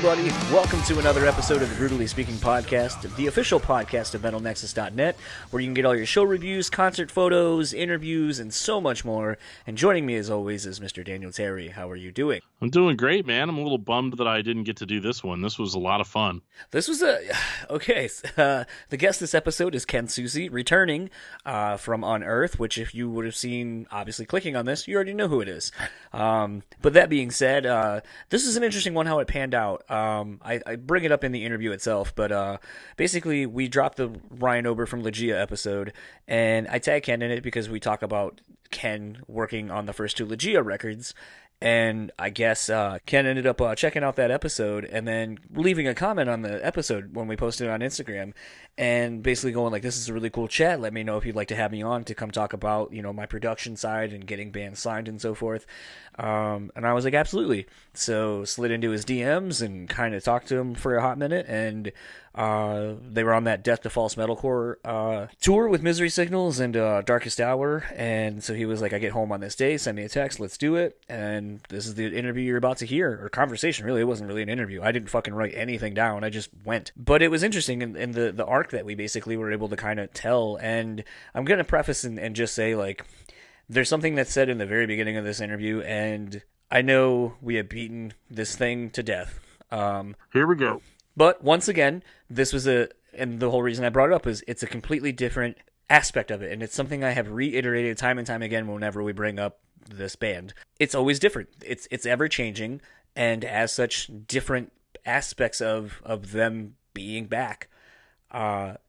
everybody. Welcome to another episode of the BREWtally Speaking Podcast, the official podcast of MetalNexus.net, where you can get all your show reviews, concert photos, interviews, and so much more. And joining me, as always, is Mr. Daniel Terry. How are you doing? I'm doing great, man. I'm a little bummed that I didn't get to do this one. This was a lot of fun. This was the guest this episode is Ken Susi, returning from Unearth, which if you would have seen, obviously clicking on this, you already know who it is. But that being said, this is an interesting one, how it panned out. I bring it up in the interview itself, but basically we dropped the Ryan Ober from Ligeia episode, and I tag Ken in it because we talk about Ken working on the first two Ligeia records. And I guess Ken ended up checking out that episode and then leaving a comment on the episode when we posted it on Instagram and basically going like, this is a really cool chat. Let me know if you'd like to have me on to come talk about, you know, my production side and getting bands signed and so forth. And I was like, absolutely. So slid into his DMs and kind of talked to him for a hot minute. And they were on that Death to False Metalcore tour with Misery Signals and Darkest Hour. And so he was like, I get home on this day, send me a text, let's do it. And this is the interview you're about to hear, or conversation, really. It wasn't really an interview. I didn't fucking write anything down. I just went. But it was interesting in the arc that we basically were able to kind of tell. And I'm going to preface and just say, like, there's something that's said in the very beginning of this interview, and I know we have beaten this thing to death. Here we go. But once again, this was and the whole reason I brought it up is it's a completely different aspect of it, and it's something I have reiterated time and time again whenever we bring up this band. It's always different. It's ever changing, and as such, different aspects of them being back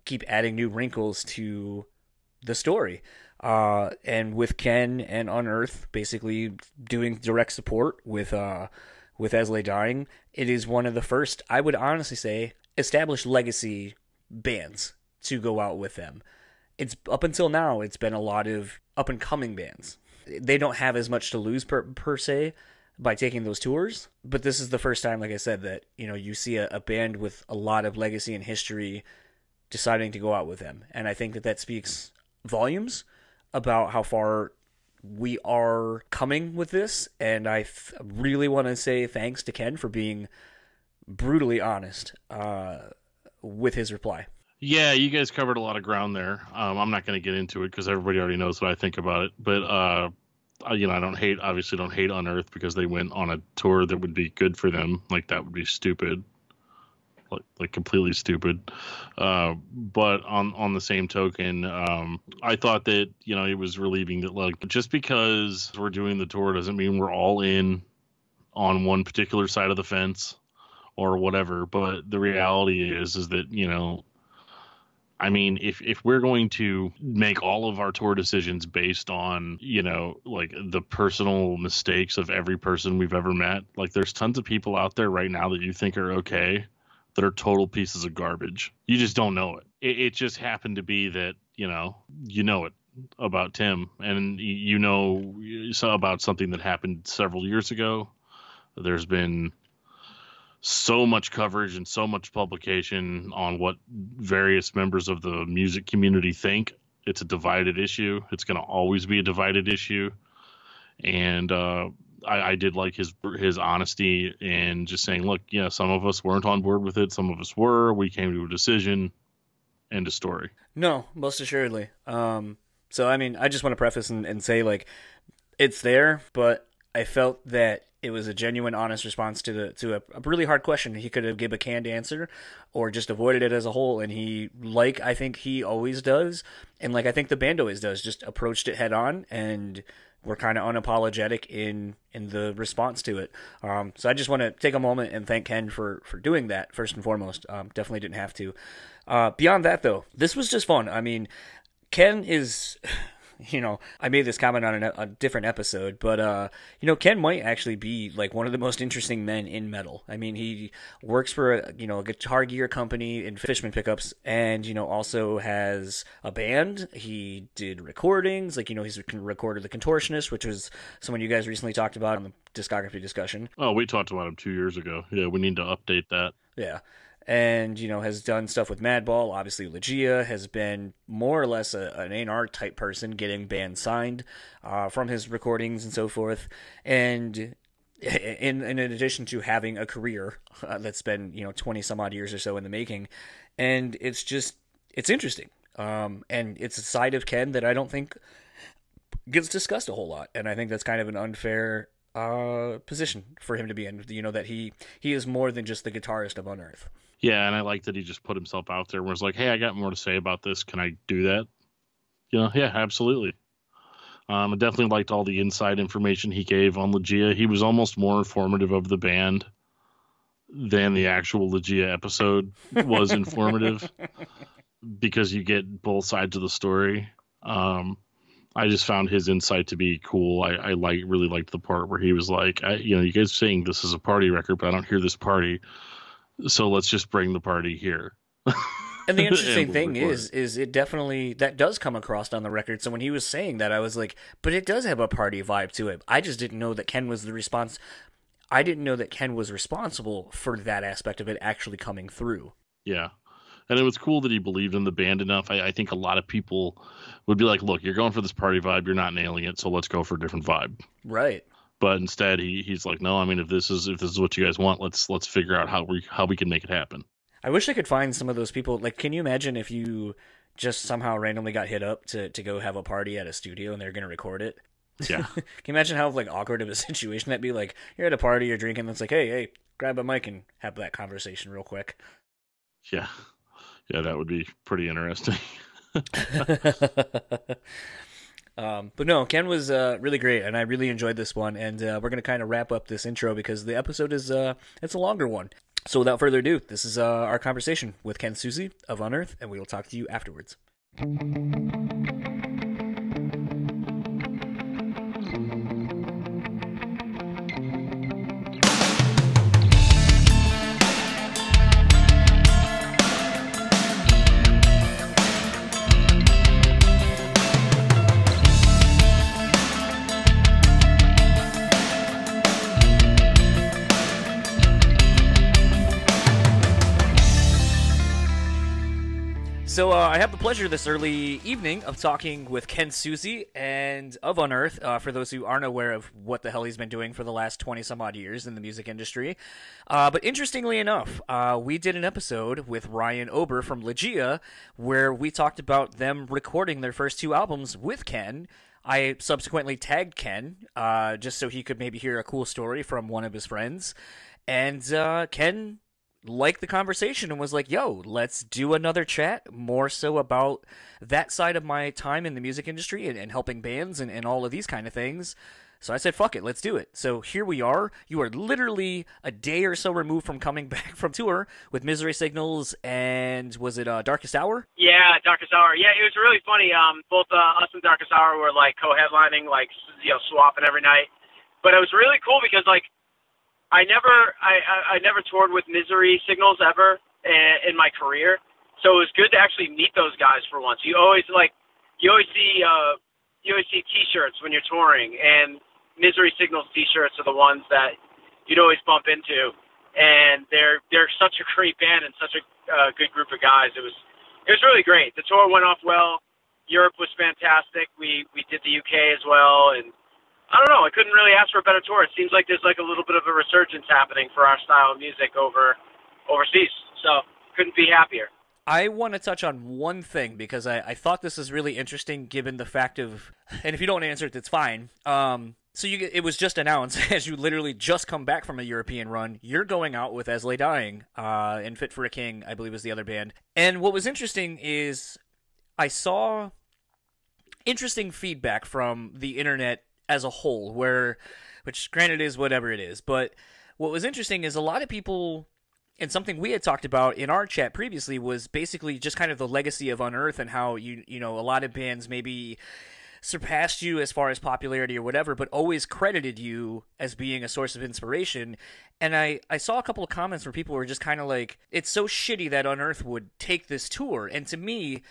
keep adding new wrinkles to the story. And with Ken and Unearth basically doing direct support with Esley dying, it is one of the first, I would honestly say, established legacy bands to go out with them. It's up until now, it's been a lot of up and coming bands. They don't have as much to lose per se by taking those tours, but this is the first time, like I said, that, you know, you see a band with a lot of legacy and history deciding to go out with them. And I think that speaks volumes about how far we are coming with this. And I really want to say thanks to Ken for being brutally honest with his reply. Yeah, you guys covered a lot of ground there. I'm not going to get into it because everybody already knows what I think about it. But, you know, I don't hate Unearth because they went on a tour that would be good for them. Like, that would be stupid. Like completely stupid. But on the same token, I thought that, you know, it was relieving that, like, just because we're doing the tour doesn't mean we're all in on one particular side of the fence or whatever. But the reality is that, you know, I mean, if we're going to make all of our tour decisions based on, you know, like the personal mistakes of every person we've ever met, like there's tons of people out there right now that you think are okay that are total pieces of garbage. You just don't know it. It just happened to be that, you know it about Tim, and you know about something that happened several years ago. There's been so much coverage and so much publication on what various members of the music community think. It's a divided issue. It's going to always be a divided issue. And I did like his honesty and just saying, look, yeah, some of us weren't on board with it. Some of us were. We came to a decision. End of story. No, most assuredly. So, I mean, I just want to preface and say, like, it's there, but I felt that it was a genuine, honest response to a really hard question. He could have given a canned answer or just avoided it as a whole. And he, like I think he always does, and like I think the band always does, just approached it head on, and we're kind of unapologetic in the response to it. So I just want to take a moment and thank Ken for doing that, first and foremost. Definitely didn't have to. Beyond that, though, this was just fun. I mean, Ken is... You know, I made this comment on a different episode, but, you know, Ken might actually be, like, one of the most interesting men in metal. I mean, he works for, a guitar gear company in Fishman Pickups, and, you know, also has a band. He did recordings, like, you know, he's recorded The Contortionist, which was someone you guys recently talked about on the discography discussion. Oh, we talked about him 2 years ago. Yeah, we need to update that. Yeah. And, you know, has done stuff with Madball. Obviously, Ligeia has been more or less an A&R type person, getting bands signed from his recordings and so forth. And in addition to having a career that's been 20 some odd years or so in the making, and it's interesting, and it's a side of Ken that I don't think gets discussed a whole lot, and I think that's kind of an unfair position for him to be in. That he is more than just the guitarist of Unearth. Yeah, and I like that he just put himself out there and was like, hey, I got more to say about this. Can I do that? Yeah, absolutely. I definitely liked all the inside information he gave on Ligeia. He was almost more informative of the band than the actual Ligeia episode was informative because you get both sides of the story. I just found his insight to be cool. I really liked the part where he was like, you guys saying this is a party record, but I don't hear this party. So let's just bring the party here. And the interesting thing is it definitely, that does come across on the record. So when he was saying that, I was like, but it does have a party vibe to it. I just didn't know that Ken was I didn't know that Ken was responsible for that aspect of it actually coming through. Yeah. And it was cool that he believed in the band enough. I think a lot of people would be like, look, you're going for this party vibe. You're not nailing it. So let's go for a different vibe. Right. But instead he's like, no, I mean, if this is what you guys want, let's figure out how we can make it happen. I wish I could find some of those people. Like, can you imagine if you just somehow randomly got hit up to go have a party at a studio and they're going to record it? Yeah. Can you imagine how awkward of a situation that'd be? Like, you're at a party, you're drinking, and it's like, hey, grab a mic and have that conversation real quick. Yeah. Yeah, that would be pretty interesting. But no, Ken was really great, and I really enjoyed this one. And we're going to kind of wrap up this intro because the episode is it's a longer one. So without further ado, this is our conversation with Ken Susi of Unearth, and we will talk to you afterwards. So I have the pleasure this early evening of talking with Ken Susi and of Unearth, for those who aren't aware of what the hell he's been doing for the last 20-some-odd years in the music industry. But interestingly enough, we did an episode with Ryan Ober from Ligeia where we talked about them recording their first two albums with Ken. I subsequently tagged Ken just so he could maybe hear a cool story from one of his friends. And Ken liked the conversation and was like, yo, let's do another chat, more so about that side of my time in the music industry and helping bands and all of these kind of things. So I said, fuck it, let's do it. So here we are. You are literally a day or so removed from coming back from tour with Misery Signals and, was it Darkest Hour? Yeah, Darkest Hour. Yeah, it was really funny. Both us and Darkest Hour were co-headlining, swapping every night. But it was really cool because I never toured with Misery Signals ever in my career, so it was good to actually meet those guys for once. You always see T-shirts when you're touring, and Misery Signals T-shirts are the ones that you'd always bump into, and they're such a great band and such a good group of guys. It was really great. The tour went off well. Europe was fantastic. We did the UK as well, and I don't know. I couldn't really ask for a better tour. It seems like there's a little bit of a resurgence happening for our style of music overseas. So couldn't be happier. I want to touch on one thing because I thought this is really interesting given the fact of, and if you don't answer it, that's fine. So it was just announced as you literally just come back from a European run, you're going out with As Lay Dying, and Fit for a King, I believe was the other band. And what was interesting is I saw interesting feedback from the internet as a whole, which granted is whatever it is, but what was interesting is a lot of people, and something we had talked about in our chat previously, was basically just kind of the legacy of Unearth and how you know a lot of bands maybe surpassed you as far as popularity or whatever, but always credited you as being a source of inspiration. And I saw a couple of comments where people were just kind of like, it's so shitty that Unearth would take this tour. And to me,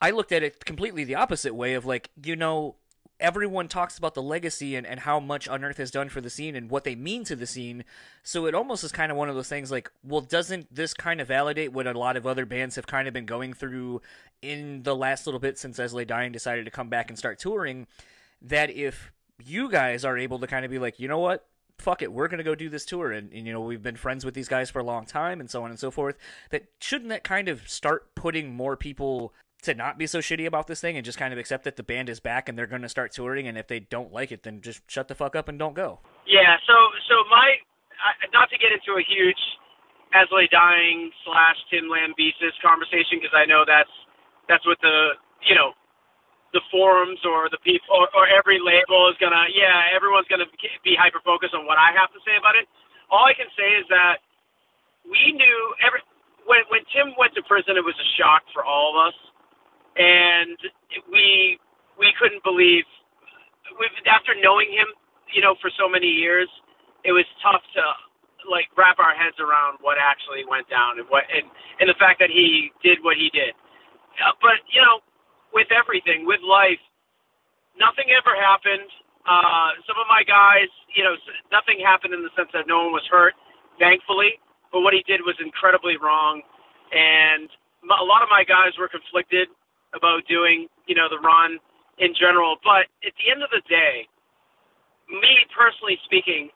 I looked at it completely the opposite way of everyone talks about the legacy and how much Unearth has done for the scene and what they mean to the scene. So it almost is kind of one of those things well, doesn't this kind of validate what a lot of other bands have kind of been going through in the last little bit since As Lay Dying decided to come back and start touring? That if you guys are able to kind of be like, you know what? fuck it, we're going to go do this tour. And, you know, we've been friends with these guys for a long time and so on and so forth. Shouldn't that kind of start putting more people to not be so shitty about this thing and just kind of accept that the band is back and they're going to start touring, and if they don't like it, then just shut the fuck up and don't go? Yeah, so not to get into a huge Asley Dying / Tim Lambesis conversation, because I know that's what the, you know, the forums or the people or every label is gonna, everyone's gonna be hyper focused on what I have to say about it. All I can say is that we knew when Tim went to prison, it was a shock for all of us, and we couldn't believe. After knowing him, you know, for so many years, it was tough to like wrap our heads around what actually went down and the fact that he did what he did. But you know, with everything, with life, nothing ever happened. Some of my guys, you know, nothing happened in the sense that no one was hurt, thankfully. But what he did was incredibly wrong, and a lot of my guys were conflicted about doing, you know, the run in general. But at the end of the day, me personally speaking,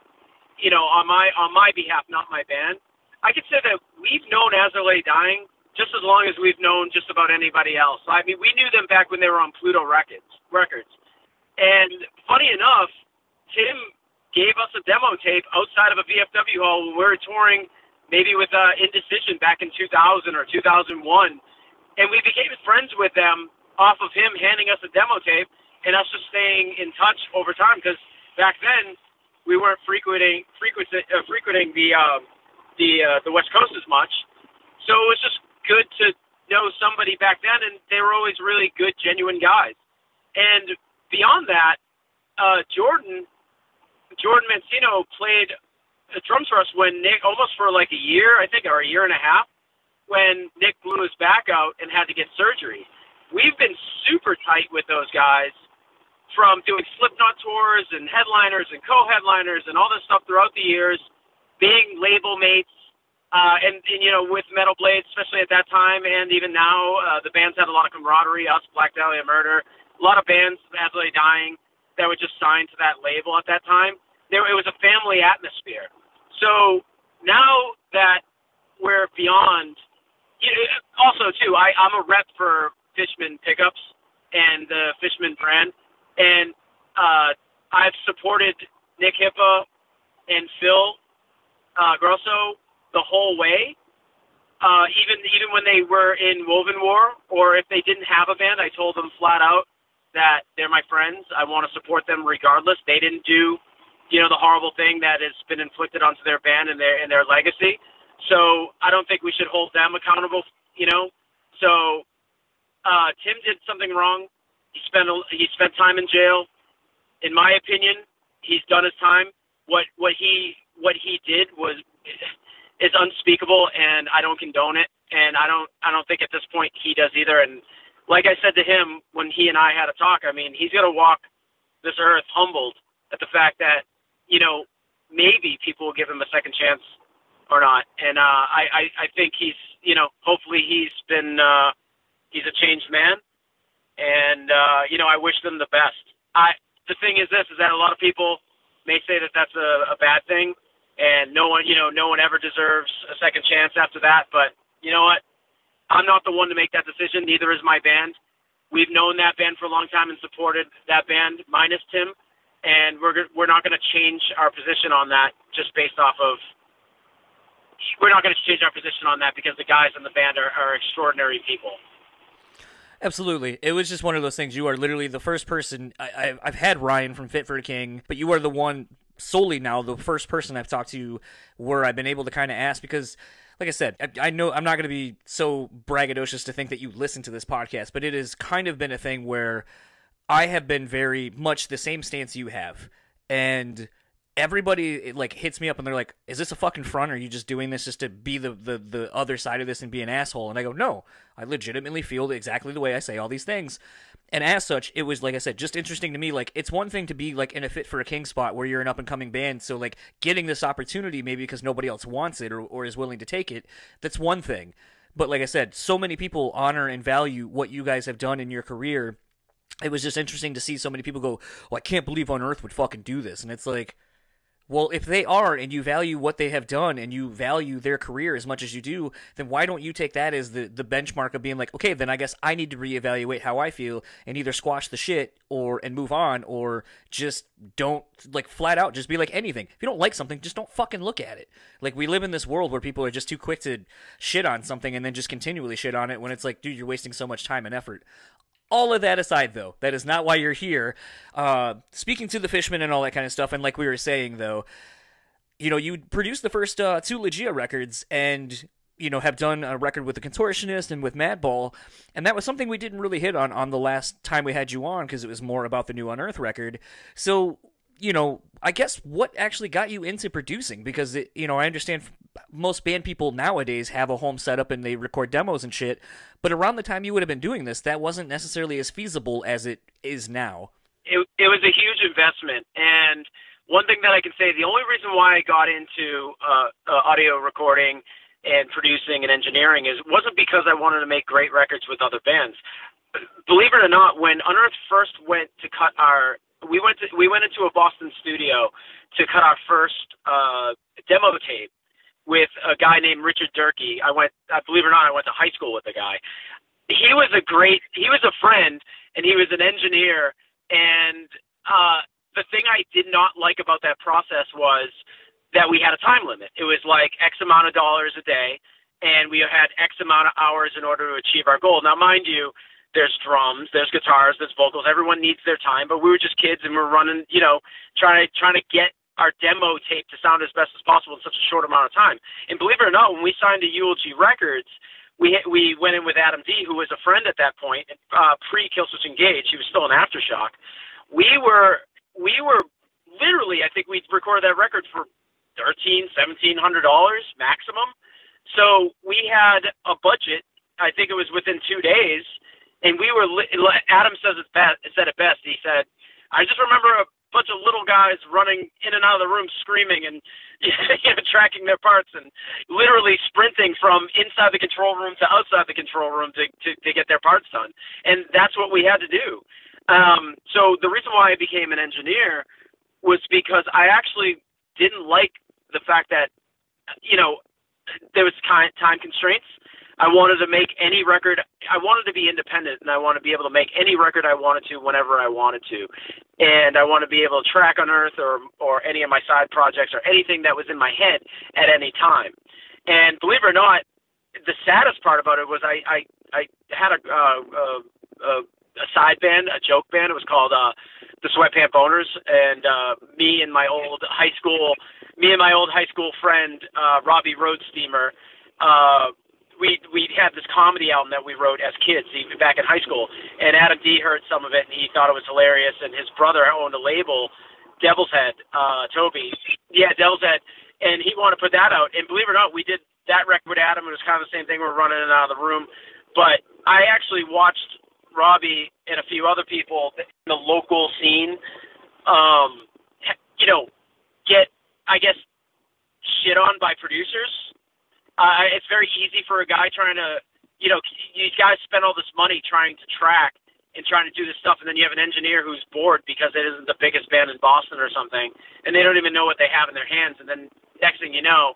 you know, on my behalf, not my band, I could say that we've known As I Lay Dying just as long as we've known just about anybody else. I mean, we knew them back when they were on Pluto Records. And funny enough, Tim gave us a demo tape outside of a VFW hall when we were touring, maybe with Indecision back in 2000 or 2001. And we became friends with them off of him handing us a demo tape and us just staying in touch over time, because back then we weren't frequenting the West Coast as much. So it was just good to know somebody back then, and they were always really good, genuine guys. And beyond that, Jordan Mancino played the drums for us when Nick, almost for like a year, I think, or a year and a half, when Nick blew his back out and had to get surgery. We've been super tight with those guys, from doing Slipknot tours and headliners and co-headliners and all this stuff throughout the years, being label mates. And you know, with Metal Blade, especially at that time, and even now, the bands had a lot of camaraderie. Us, Black Dahlia Murder, a lot of bands, As I Lay Dying, that were just signed to that label at that time. It was a family atmosphere. So now that we're beyond, also too, I'm a rep for Fishman Pickups and the Fishman brand, and I've supported Nick Hippa and Phil Grosso the whole way, even when they were in Woven War, or if they didn't have a band, I told them flat out that they're my friends. I want to support them regardless. They didn't do, you know, the horrible thing that has been inflicted onto their band and their legacy. So I don't think we should hold them accountable, you know. So Tim did something wrong. He spent time in jail. In my opinion, he's done his time. What he did is unspeakable, and I don't condone it, and I don't think at this point he does either. And like I said to him when he and I had a talk, I mean, he's going to walk this earth humbled at the fact that, you know, maybe people will give him a second chance or not. And I think he's, you know, hopefully he's a changed man, and you know, I wish them the best. The thing is this, is that a lot of people may say that that's a bad thing, and no one ever deserves a second chance after that. But you know what? I'm not the one to make that decision. Neither is my band. We've known that band for a long time and supported that band, minus Tim, and we're not going to change our position on that just based off of. We're not going to change our position on that because the guys in the band are extraordinary people. Absolutely. It was just one of those things. You are literally the first person. I've had Ryan from Fit for a King, but you are the one solely now, the first person I've talked to where I've been able to kind of ask, because like I said, I know I'm not going to be so braggadocious to think that you listen to this podcast, but it has kind of been a thing where I have been very much the same stance you have. And everybody like hits me up and they're like, is this a fucking front? Or are you just doing this just to be the other side of this and be an asshole? And I go, no, I legitimately feel exactly the way I say all these things. And as such, it was, like I said, just interesting to me. Like, it's one thing to be, like, in a Fit for a King spot where you're an up-and-coming band, so, like, getting this opportunity maybe because nobody else wants it or is willing to take it, that's one thing. But like I said, so many people honor and value what you guys have done in your career. It was just interesting to see so many people go, well, I can't believe Unearth would fucking do this. And it's like, Well, if they are, and you value what they have done, and you value their career as much as you do, then why don't you take that as the benchmark of being like, okay, then I guess I need to reevaluate how I feel and either squash the shit and move on, or just don't, like, flat out just be like anything. If you don't like something, just don't fucking look at it. Like, we live in this world where people are just too quick to shit on something and then just continually shit on it when it's like, dude, you're wasting so much time and effort. All of that aside, though, that is not why you're here. Speaking to the Fishmen and all that kind of stuff, and like we were saying, though, you know, you produced the first 2 Ligeia records, and, you know, have done a record with The Contortionist and with Madball, and that was something we didn't really hit on the last time we had you on, because it was more about the new Unearth record. So, you know, I guess what actually got you into producing? Because, you know, I understand most band people nowadays have a home setup and they record demos and shit, but around the time you would have been doing this, that wasn't necessarily as feasible as it is now. It was a huge investment, and one thing that I can say, the only reason why I got into audio recording and producing and engineering wasn't because I wanted to make great records with other bands. Believe it or not, when Unearth first went to cut we went into a Boston studio to cut our first demo tape with a guy named Richard Durkee. Believe it or not, I went to high school with the guy. He was a friend, and he was an engineer, and the thing I did not like about that process was that we had a time limit. It was like X amount of dollars a day, and we had X amount of hours in order to achieve our goal. Now, mind you, there's drums, there's guitars, there's vocals. Everyone needs their time, but we were just kids, and we're running, you know, trying to get our demo tape to sound as best as possible in such a short amount of time. And believe it or not, when we signed to ULG Records, we went in with Adam D, who was a friend at that point, pre-Killswitch Engage. He was still in Aftershock. We were literally, I think we recorded that record for $1,700 maximum. So we had a budget. I think it was within 2 days, and we were. Adam said it best. He said, "I just remember a bunch of little guys running in and out of the room screaming and, you know, tracking their parts and literally sprinting from inside the control room to outside the control room to get their parts done." And that's what we had to do. So the reason why I became an engineer was because I actually didn't like the fact that, you know, there was time constraints. I wanted to make any record. I wanted to be independent, and I wanted to be able to make any record I wanted to whenever I wanted to. And I want to be able to track Unearth or any of my side projects or anything that was in my head at any time. And believe it or not, the saddest part about it was I had a side band, a joke band. It was called the Sweatpant Boners, and me and my old high school friend Robbie Roadsteamer. We had this comedy album that we wrote as kids, even back in high school, and Adam D heard some of it, and he thought it was hilarious, and his brother owned a label, Devil's Head, Toby. Yeah, Devil's Head, and he wanted to put that out, and believe it or not, we did that record with Adam. It was kind of the same thing. We were running in and out of the room, but I actually watched Robbie and a few other people in the local scene, you know, get, I guess, shit on by producers. It's very easy for a guy trying to, you know, you guys spend all this money trying to track and trying to do this stuff, and then you have an engineer who's bored because it isn't the biggest band in Boston or something, and they don't even know what they have in their hands, and then next thing you know,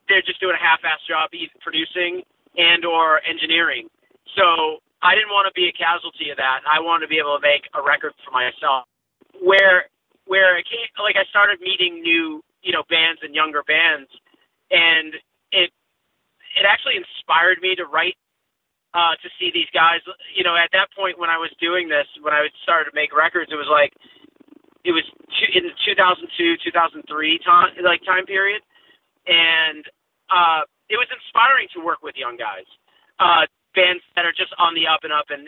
they're just doing a half-assed job either producing and or engineering. So I didn't want to be a casualty of that. I wanted to be able to make a record for myself where it came, like I started meeting new, you know, bands and younger bands, and it actually inspired me to write, to see these guys, you know, at that point when I was doing this, when I started to make records, it was in the 2002, 2003 time period. And, it was inspiring to work with young guys, bands that are just on the up and up and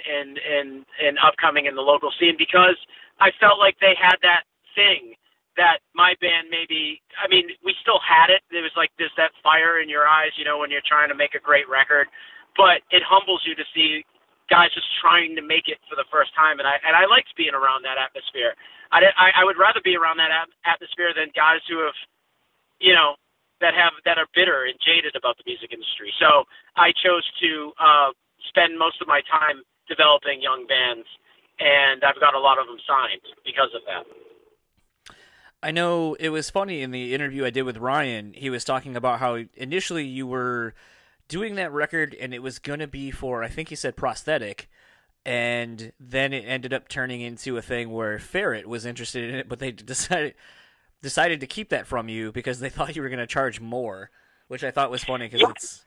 upcoming in the local scene, because I felt like they had that thing that my band maybe, I mean, we still had it. There was like that fire in your eyes, you know, when you're trying to make a great record, but it humbles you to see guys just trying to make it for the first time. And I liked being around that atmosphere. I would rather be around that atmosphere than guys who have, you know, that are bitter and jaded about the music industry. So I chose to spend most of my time developing young bands, and I've got a lot of them signed because of that. I know it was funny in the interview I did with Ryan, he was talking about how initially you were doing that record and it was going to be for, I think he said prosthetic, and then it ended up turning into a thing where Ferret was interested in it, but they decided to keep that from you because they thought you were going to charge more, which I thought was funny because it's...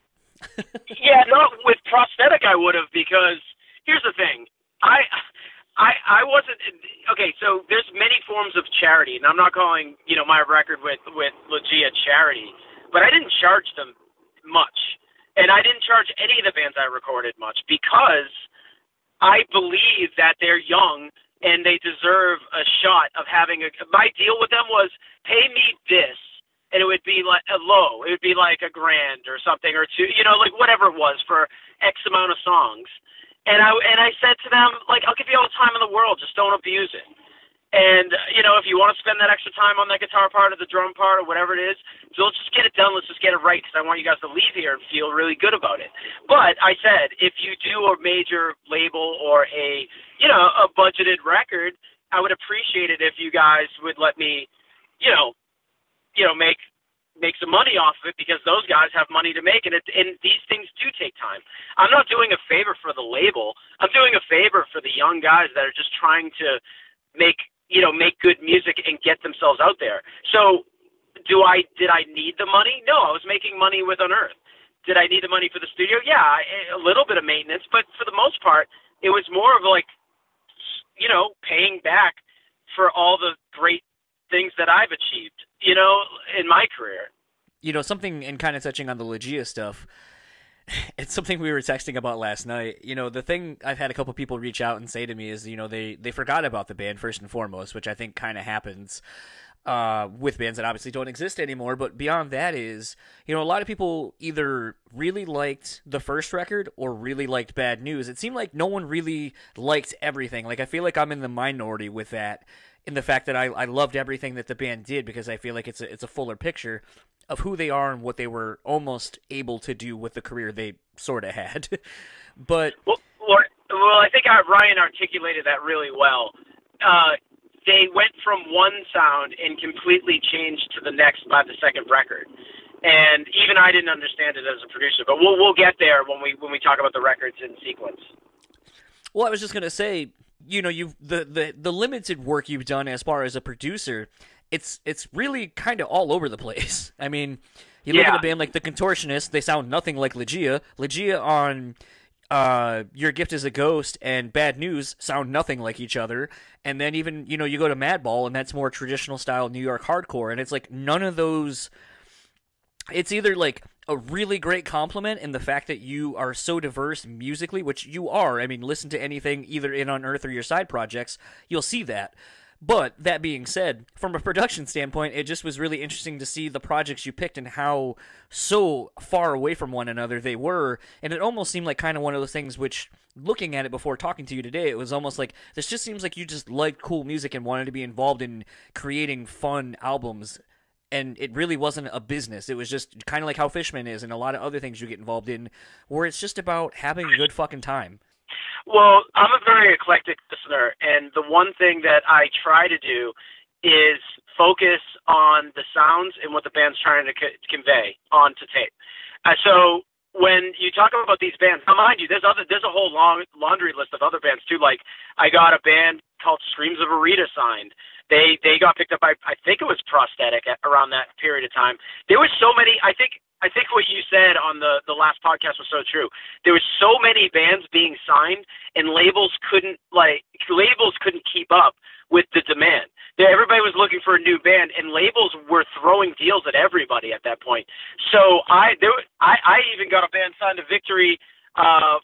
Yeah, no, with prosthetic I would have, because here's the thing. I wasn't okay. So there's many forms of charity, and I'm not calling my record with Ligeia charity, but I didn't charge them much, and I didn't charge any of the bands I recorded much because I believe that they're young and they deserve a shot of having my deal with them was pay me this, and it would be like it would be like $1,000 or something or two, like whatever it was for X amount of songs. And I said to them, like, I'll give you all the time in the world, just don't abuse it. And, if you want to spend that extra time on that guitar part or the drum part or whatever it is, so let's just get it done, let's just get it right, because I want you guys to leave here and feel really good about it. But I said, if you do a major label or a budgeted record, I would appreciate it if you guys would let me, make some money off of it, because those guys have money to make, and these things do take time. I'm not doing a favor for the label. I'm doing a favor for the young guys that are just trying to make good music and get themselves out there. So did I need the money? No, I was making money with Unearth. Did I need the money for the studio? Yeah, a little bit of maintenance, but for the most part, it was more of like, paying back for all the great things that I've achieved, in my career. Something, and kind of touching on the Ligeia stuff, it's something we were texting about last night. The thing I've had a couple people reach out and say to me is, they forgot about the band first and foremost, which I think kind of happens with bands that obviously don't exist anymore. But beyond that is, a lot of people either really liked the first record or really liked Bad News. It seemed like no one really liked everything. Like, I feel like I'm in the minority with that, in the fact that I loved everything that the band did, because I feel like it's a fuller picture of who they are and what they were almost able to do with the career they sort of had. But well, I think Ryan articulated that really well. They went from one sound and completely changed to the next by the second record. And even I didn't understand it as a producer, but we'll get there when we talk about the records in sequence. Well, I was just gonna say, you've the limited work you've done as far as a producer, it's really kind of all over the place. I mean, you look at a band like The Contortionist, they sound nothing like Ligeia. Ligeia on Your Gift Is a Ghost and Bad News sound nothing like each other. And then even, you go to Madball, and that's more traditional style New York hardcore, and it's like none of those... It's either like a really great compliment in the fact that you are so diverse musically, which you are. I mean, listen to anything either in Unearth or your side projects, you'll see that. But that being said, from a production standpoint, it just was really interesting to see the projects you picked and how so far away from one another they were. And it almost seemed like kind of one of those things which, looking at it before talking to you today, it was almost like, this just seems like you just liked cool music and wanted to be involved in creating fun albums. And it really wasn't a business. It was just kind of like how Fishman is and a lot of other things you get involved in, where it's just about having a good fucking time. Well, I'm a very eclectic listener, and the one thing that I try to do is focus on the sounds and what the band's trying to convey onto tape. So when you talk about these bands, now mind you, there's a whole long laundry list of other bands too. Like, I got a band called Screams of Arita signed. They got picked up by, I think it was Prosthetic around that period of time. There was so many. I think what you said on the last podcast was so true. There was so many bands being signed, and labels couldn't keep up with the demand. Everybody was looking for a new band, and labels were throwing deals at everybody at that point. So I even got a band signed to Victory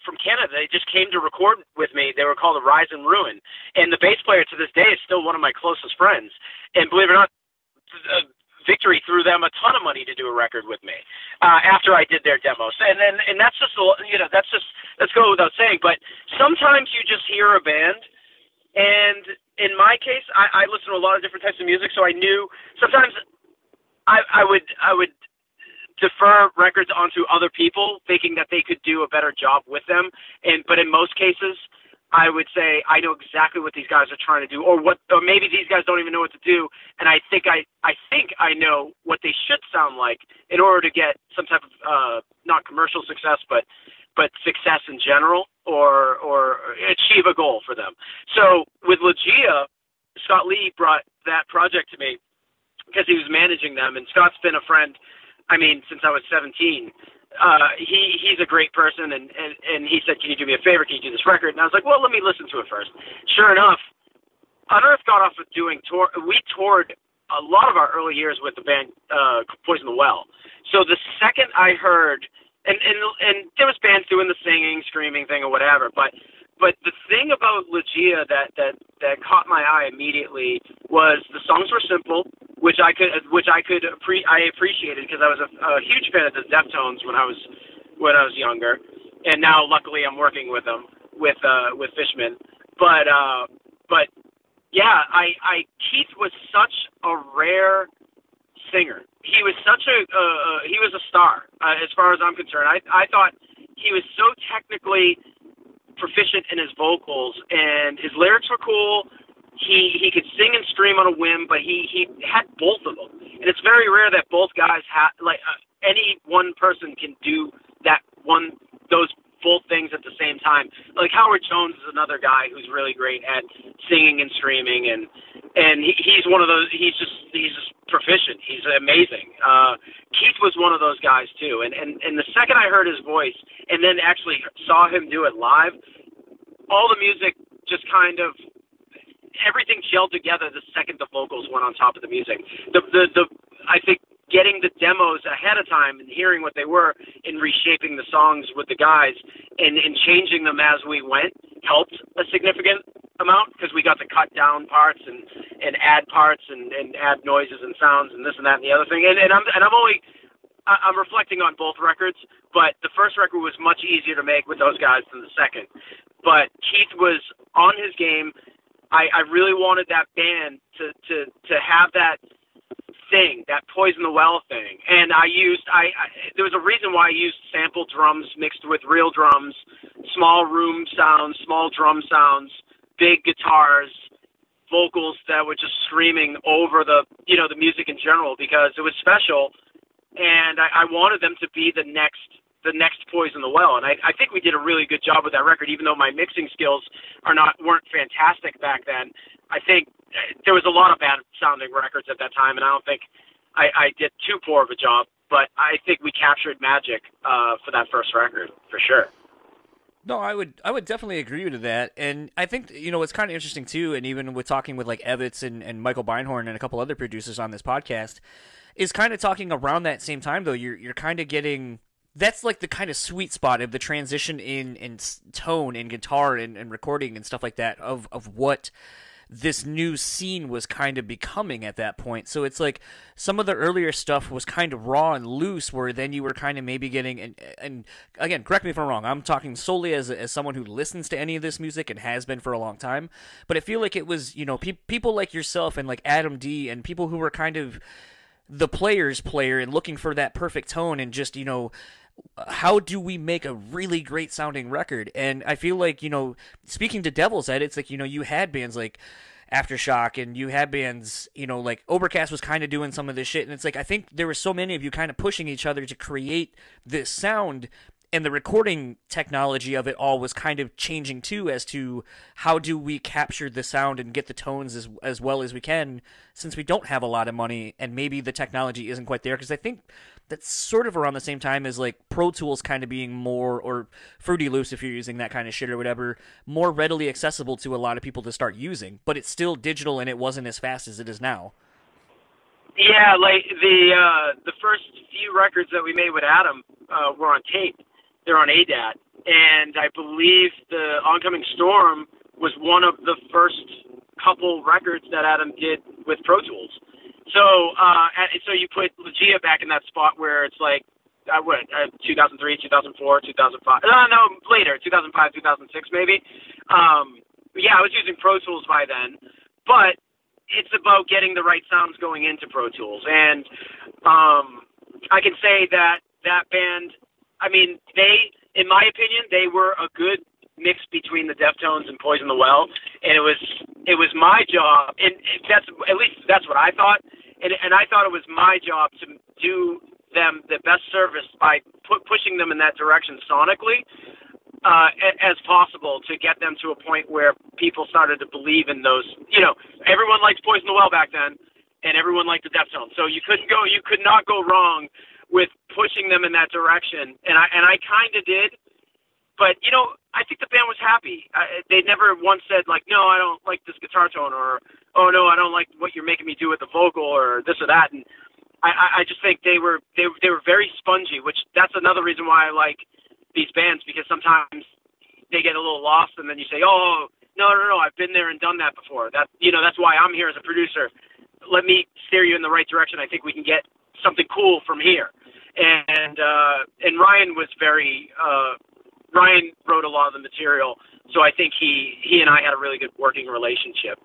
from Canada. They just came to record with me. They were called The Rise and Ruin, and the bass player to this day is still one of my closest friends. And believe it or not, Victory threw them a ton of money to do a record with me after I did their demos, and that's just let's go without saying. But sometimes you just hear a band, and in my case, I listen to a lot of different types of music, so I knew sometimes I would defer records onto other people, thinking that they could do a better job with them, but in most cases, I would say I know exactly what these guys are trying to do, or maybe these guys don't even know what to do, and I think I know what they should sound like in order to get some type of not commercial success, but success in general, or achieve a goal for them. So with Ligeia, Scott Lee brought that project to me because he was managing them, and Scott's been a friend, since I was 17. He's a great person, and he said, can you do me a favor? Can you do this record? And I was like, well, let me listen to it first. Sure enough, Unearth got off of doing tour. We toured a lot of our early years with the band Poison the Well. So the second I heard, and there was bands doing the singing, screaming thing or whatever, but the thing about Ligeia that caught my eye immediately was the songs were simple, which I appreciated because I was a huge fan of the Deftones when I was younger, and now luckily I'm working with them with Fishman. But yeah, Keith was such a rare singer. He was he was a star as far as I'm concerned. I thought he was so technically proficient in his vocals, and his lyrics were cool. He could sing and scream on a whim, but he had both of them, and it's very rare that both guys have any one person can do those both things at the same time. Like Howard Jones is another guy who's really great at singing and screaming, and he's one of those. He's just proficient. He's amazing. Keith was one of those guys too, and the second I heard his voice, and then actually saw him do it live, all the music just kind of, everything gelled together the second the vocals went on top of the music. I think getting the demos ahead of time and hearing what they were and reshaping the songs with the guys and changing them as we went helped a significant amount, because we got to cut down parts and add parts and add noises and sounds and this and that and the other thing. And I'm reflecting on both records, but the first record was much easier to make with those guys than the second. But Keith was on his game. I really wanted that band to have that thing, that Poison the Well thing. And there was a reason why I used sample drums mixed with real drums, small room sounds, small drum sounds, big guitars, vocals that were just screaming over the music in general, because it was special, and I wanted them to be the next Poison the Well. And I think we did a really good job with that record, even though my mixing skills weren't fantastic back then. I think there was a lot of bad sounding records at that time, and I don't think I did too poor of a job, but I think we captured magic for that first record, for sure. No, I would definitely agree with that, and I think it's kind of interesting too. And even with talking with like Evitz and Michael Beinhorn and a couple other producers on this podcast, is kind of talking around that same time though. You're kind of getting, that's like the kind of sweet spot of the transition in tone and guitar and recording and stuff like that of what this new scene was kind of becoming at that point. So it's like some of the earlier stuff was kind of raw and loose, where then you were kind of maybe getting, and again, correct me if I'm wrong, I'm talking solely as someone who listens to any of this music and has been for a long time, but I feel like it was, people like yourself and like Adam D and people who were kind of the player's player and looking for that perfect tone and just, how do we make a really great sounding record? And I feel like, speaking to Devil's Head, it's like, you had bands like Aftershock, and you had bands, like Overcast was kind of doing some of this shit. And it's like, I think there were so many of you kind of pushing each other to create this sound, and the recording technology of it all was kind of changing too, as to how do we capture the sound and get the tones as well as we can, since we don't have a lot of money and maybe the technology isn't quite there. Because I think that's sort of around the same time as like Pro Tools kind of being more, or Fruity Loops if you're using that kind of shit or whatever, more readily accessible to a lot of people to start using, but it's still digital and it wasn't as fast as it is now. Yeah, like the first few records that we made with Adam were on tape. They're on ADAT, and I believe the Oncoming Storm was one of the first couple records that Adam did with Pro Tools. So you put Ligeia back in that spot where it's like, 2003, 2004, 2005. No, later, 2005, 2006 maybe. Yeah, I was using Pro Tools by then, but it's about getting the right sounds going into Pro Tools. And I can say that band, I mean, in my opinion, they were a good mix between the Deftones and Poison the Well, and it was my job, and that's at least that's what I thought, and I thought it was my job to do them the best service by pushing them in that direction sonically as possible, to get them to a point where people started to believe in those. Everyone liked Poison the Well back then, and everyone liked the Deftones, so you could not go wrong with pushing them in that direction, and I kind of did. But, I think the band was happy. They never once said, like, no, I don't like this guitar tone, or, oh, no, I don't like what you're making me do with the vocal, or this or that. And I just think they were very spongy, which that's another reason why I like these bands, because sometimes they get a little lost, and then you say, oh, no, I've been there and done that before. That's why I'm here as a producer. Let me steer you in the right direction. I think we can get something cool from here. And Ryan was Ryan wrote a lot of the material, so I think he and I had a really good working relationship.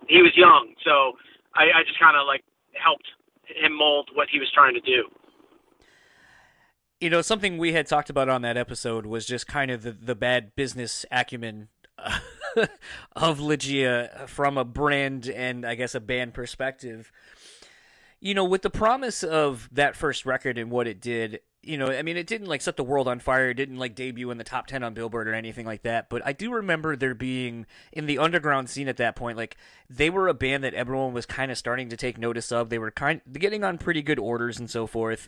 He was young, so I just kind of helped him mold what he was trying to do. Something we had talked about on that episode was just kind of the bad business acumen of Ligeia from a brand and I guess a band perspective. With the promise of that first record and what it did, it didn't set the world on fire. It didn't debut in the top 10 on Billboard or anything like that. But I do remember there being, in the underground scene at that point, they were a band that everyone was kind of starting to take notice of. They were getting on pretty good orders and so forth.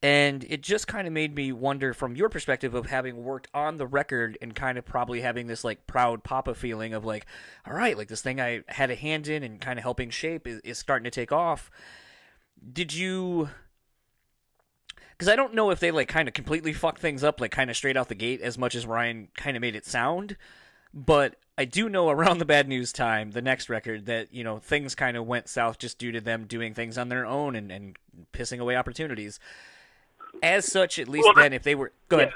And it just kind of made me wonder, from your perspective of having worked on the record and kind of probably having this proud papa feeling of all right, this thing I had a hand in and kind of helping shape is starting to take off. Did you... Because I don't know if they kind of completely fucked things up kind of straight out the gate as much as Ryan kind of made it sound, but I do know around the Bad News time, the next record, that things kind of went south just due to them doing things on their own and pissing away opportunities. As such, at least then, if they were... Go ahead.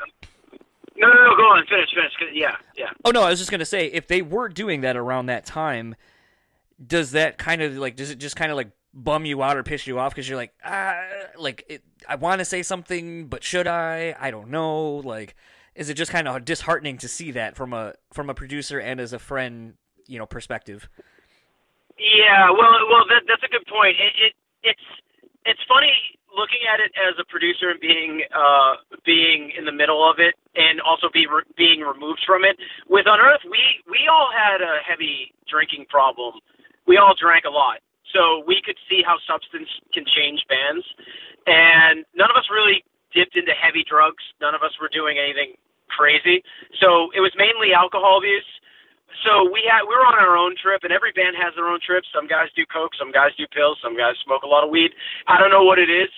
No, go on, finish. Yeah. Oh, no, I was just going to say, if they were doing that around that time, does that kind of, does it just kind of, bum you out or piss you off because you're I want to say something, but should I? I don't know. Is it just kind of disheartening to see that from a producer and as a friend, perspective? Yeah, well, that's a good point. It's funny looking at it as a producer and being in the middle of it, and also being removed from it. With Unearth, we all had a heavy drinking problem. We all drank a lot. So we could see how substance can change bands, and none of us really dipped into heavy drugs. None of us were doing anything crazy. So it was mainly alcohol abuse. So we were on our own trip, and every band has their own trip. Some guys do coke, some guys do pills, some guys smoke a lot of weed. I don't know what it is,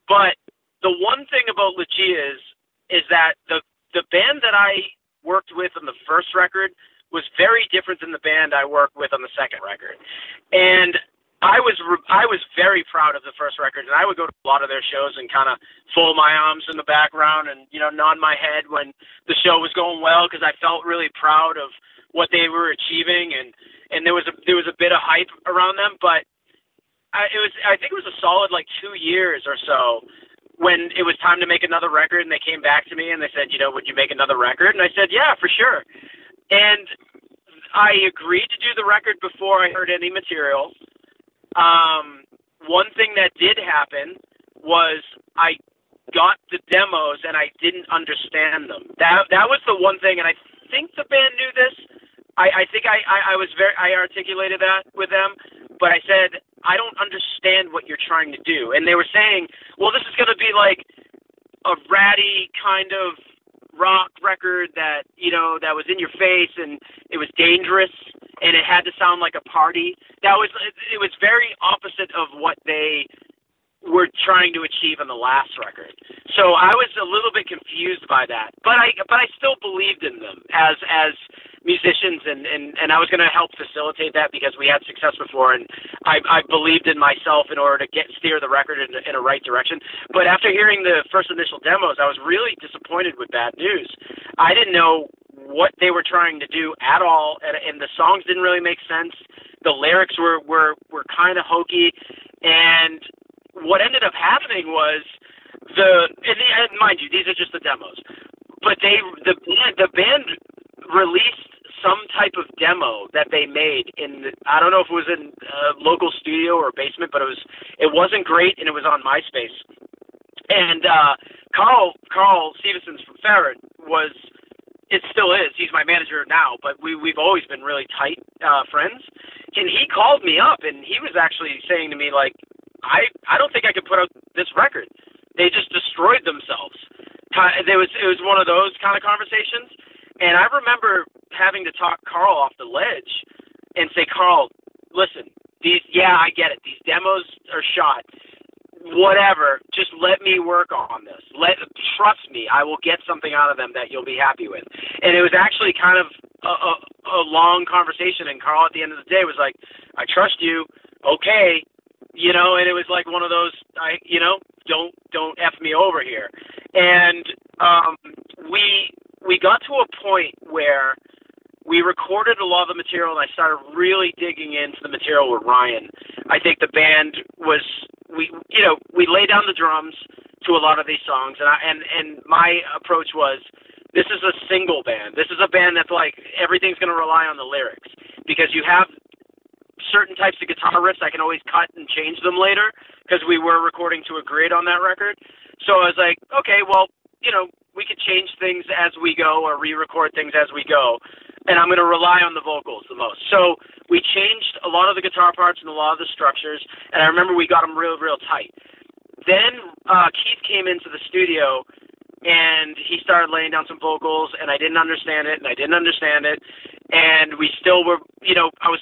but the one thing about Ligeia is that the band that I worked with on the first record was very different than the band I worked with on the second record, and I was very proud of the first record, and I would go to a lot of their shows and kind of fold my arms in the background and nod my head when the show was going well, because I felt really proud of what they were achieving, and there was a bit of hype around them. But I think it was a solid 2 years or so when it was time to make another record, and they came back to me and they said, would you make another record? And I said, yeah, for sure. And I agreed to do the record before I heard any material. One thing that did happen was I got the demos and I didn't understand them. That was the one thing, and I think the band knew this. I think I articulated that with them, but I said, I don't understand what you're trying to do. And they were saying, well, this is going to be a ratty kind of rock record that was in your face, and it was dangerous, and it had to sound like a party. It was very opposite of what they were trying to achieve on the last record. So I was a little bit confused by that, but I still believed in them as musicians, and I was going to help facilitate that because we had success before, and I believed in myself in order to steer the record in a right direction. But after hearing the first initial demos, I was really disappointed with Bad News. I didn't know what they were trying to do at all, and the songs didn't really make sense. The lyrics were kind of hokey, and what ended up happening was and mind you, these are just the demos, but the band released some type of demo that they made I don't know if it was in a local studio or basement, but it wasn't great, and it was on MySpace. And Carl Stevenson's from Ferret it still is. He's my manager now, but we've always been really tight friends. And he called me up, and he was actually saying to me, like, I don't think I could put out this record. They just destroyed themselves. It was one of those kind of conversations. And I remember having to talk Carl off the ledge and say, Carl, listen, I get it. These demos are shot. Whatever, just let me work on this. Trust me, I will get something out of them that you'll be happy with. And it was actually kind of a long conversation, and Carl at the end of the day was like, I trust you, okay, and it was like one of those, don't F me over here. And we got to a point where we recorded a lot of the material, and I started really digging into the material with Ryan. I think the band was, we lay down the drums to a lot of these songs, and my approach was, this is a single band. This is a band that's like, everything's going to rely on the lyrics, because you have certain types of guitar riffs I can always cut and change them later, because we were recording to a grid on that record. So I was like, okay, well, we could change things as we go or re-record things as we go, and I'm going to rely on the vocals the most. So we changed a lot of the guitar parts and a lot of the structures, and I remember we got them real, real tight. Then Keith came into the studio, and he started laying down some vocals, and I didn't understand it, and we still were, I was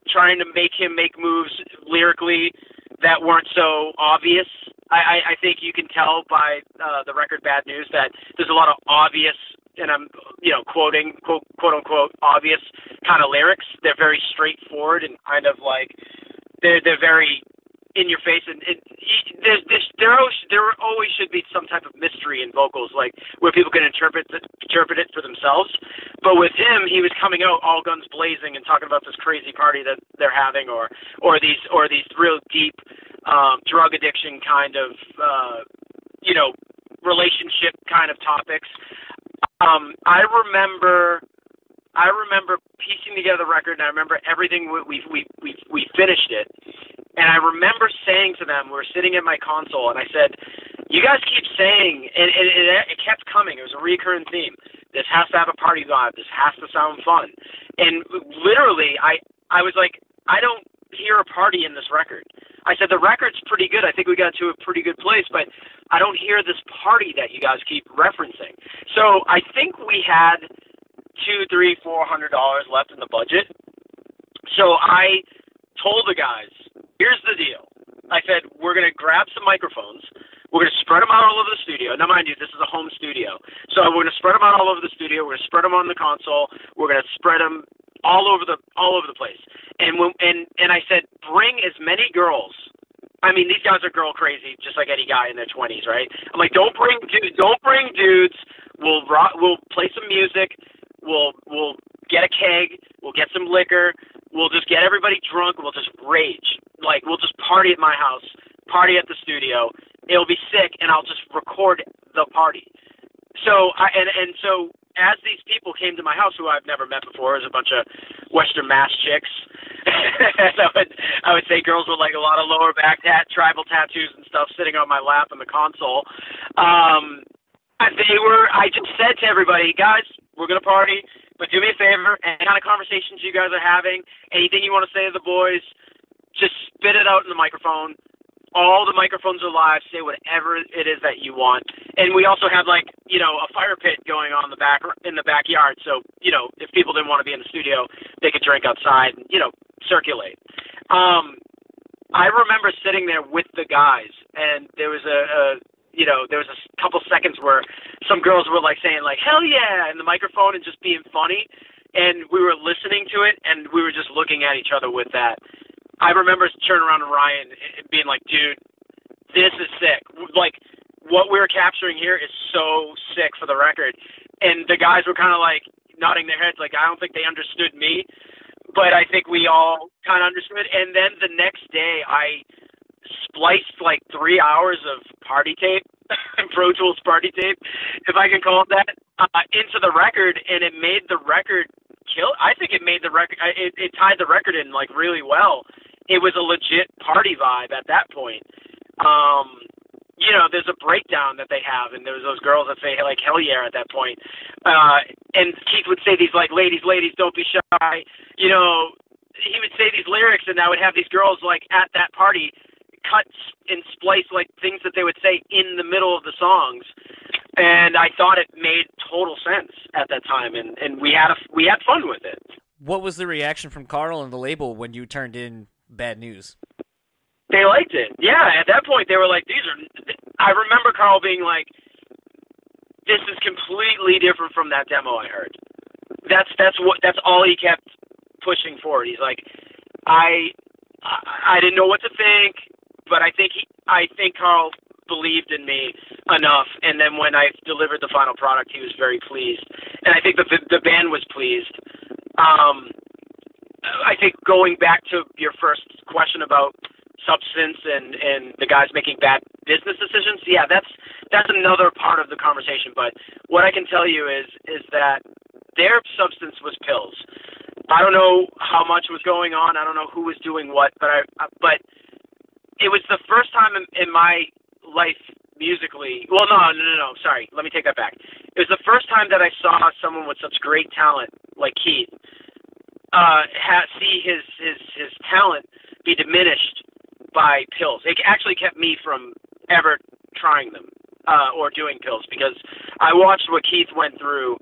trying to make him make moves lyrically that weren't so obvious. I think you can tell by the record Bad News that there's a lot of obvious, and I'm quoting, quote unquote, obvious kind of lyrics. They're very straightforward and kind of like they're very in your face, and there always should be some type of mystery in vocals, like where people can interpret it for themselves. But with him, he was coming out all guns blazing and talking about this crazy party that they're having, or these real deep drug addiction kind of relationship kind of topics. I remember piecing together the record, and I remember everything. We finished it, and I remember saying to them, we were sitting at my console, and I said, you guys keep saying, and it kept coming. It was a recurring theme. This has to have a party vibe. This has to sound fun. And literally, I was like, I don't hear a party in this record. I said, the record's pretty good. I think we got to a pretty good place, but I don't hear this party that you guys keep referencing. So I think we had $200, $300, $400 left in the budget. So I told the guys, here's the deal. I said, we're going to grab some microphones. We're going to spread them out all over the studio. Now, mind you, this is a home studio. So we're going to spread them out all over the studio. We're going to spread them on the console. We're going to spread them all over the place. And I said, bring as many girls. I mean, these guys are girl crazy, just like any guy in their 20s, right? I'm like, don't bring dudes. We'll play some music. We'll get a keg. We'll get some liquor. We'll just get everybody drunk. We'll just rage. Like, we'll just party at my house, party at the studio. It'll be sick, and I'll just record the party. So so as these people came to my house, who I've never met before, as a bunch of Western Mass chicks, I would say girls with like a lot of lower back tribal tattoos and stuff sitting on my lap in the console. I just said to everybody, guys, we're gonna party, but do me a favor, any kind of conversations you guys are having, anything you want to say to the boys, just spit it out in the microphone. All the microphones are live. Say whatever it is that you want. And we also had a fire pit going on in the backyard. So, if people didn't want to be in the studio, they could drink outside and, circulate. I remember sitting there with the guys, and there was a couple seconds where some girls were like saying like, hell yeah, in the microphone and just being funny. And we were listening to it, and we were just looking at each other with that. I remember turning around to Ryan and being like, dude, this is sick. Like, what we're capturing here is so sick for the record. And the guys were kind of like nodding their heads like, I don't think they understood me, but I think we all kind of understood. And then the next day I spliced like 3 hours of party tape Pro Tools party tape, if I can call it that, into the record, and it made the record kill. I think it made the record. It tied the record in like really well. It was a legit party vibe at that point. You know, there's a breakdown that they have, and there's those girls that say like hell yeah at that point. And Keith would say these like ladies, don't be shy. You know, he would say these lyrics, and I would have these girls like at that party cut and splice like things that they would say in the middle of the songs, and I thought it made total sense at that time, and we had fun with it. What was the reaction from Carl and the label when you turned in Bad News? They liked it. Yeah, at that point they were like, I remember Carl being like, this is completely different from that demo I heard. That's all he kept pushing forward. He's like, I didn't know what to think, but I think Carl believed in me enough, and then when I delivered the final product, he was very pleased, and I think the band was pleased. I think going back to your first question about substance and the guys making bad business decisions, yeah, that's another part of the conversation. But what I can tell you is that their substance was pills. I don't know how much was going on. I don't know who was doing what, but it was the first time in my life musically. Well, no. Sorry, let me take that back. It was the first time that I saw someone with such great talent like Keith see his talent be diminished by pills. It actually kept me from ever trying them or doing pills, because I watched what Keith went through,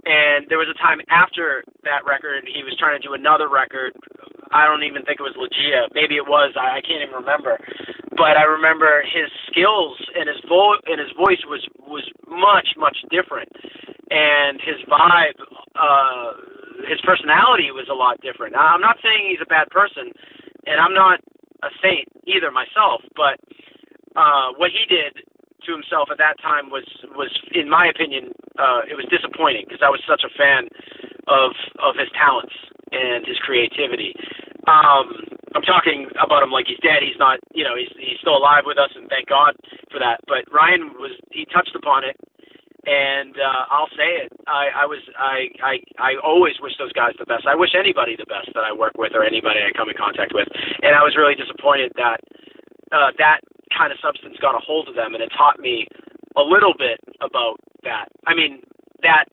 and there was a time after that record he was trying to do another record. I don't even think it was Ligeia. Maybe it was. I can't even remember. But I remember his skills and his voice was much different, and his vibe, his personality was a lot different. Now, I'm not saying he's a bad person, and I'm not a saint either myself, but what he did to himself at that time was in my opinion, it was disappointing, because I was such a fan of his talents and his creativity. I'm talking about him like he's dead. He's not, you know, he's still alive with us, and thank God for that. But Ryan he touched upon it, and I'll say it. I always wish those guys the best. I wish anybody the best that I work with or anybody I come in contact with. And I was really disappointed that that kind of substance got a hold of them, and it taught me a little bit about that. I mean, that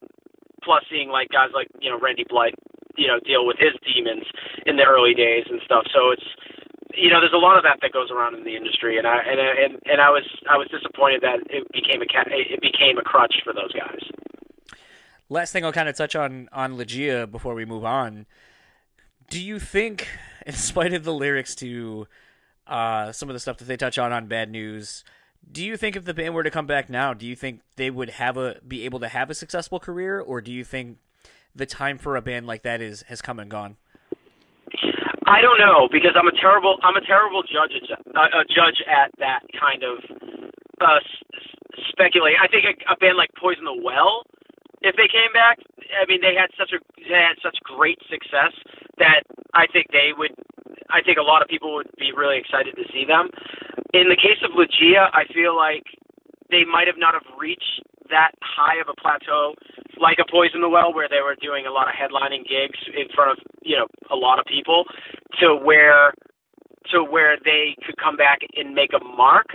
plus seeing like guys like, you know, Randy Blythe, you know, deal with his demons in the early days and stuff. So it's, you know, there's a lot of that goes around in the industry, and I was disappointed that it became a crutch for those guys. Last thing I'll kind of touch on Ligeia before we move on. Do you think, in spite of the lyrics to some of the stuff that they touch on Bad News, do you think if the band were to come back now, do you think they would be able to have a successful career, or do you think the time for a band like that has come and gone? I don't know, because I'm a terrible judge at that kind of speculating. I think a band like Poison the Well, if they came back, I mean, they had such great success that I think a lot of people would be really excited to see them. In the case of Ligeia, I feel like they might have not have reached that high of a plateau like a Poison the Well, where they were doing a lot of headlining gigs in front of, you know, a lot of people, to where they could come back and make a mark.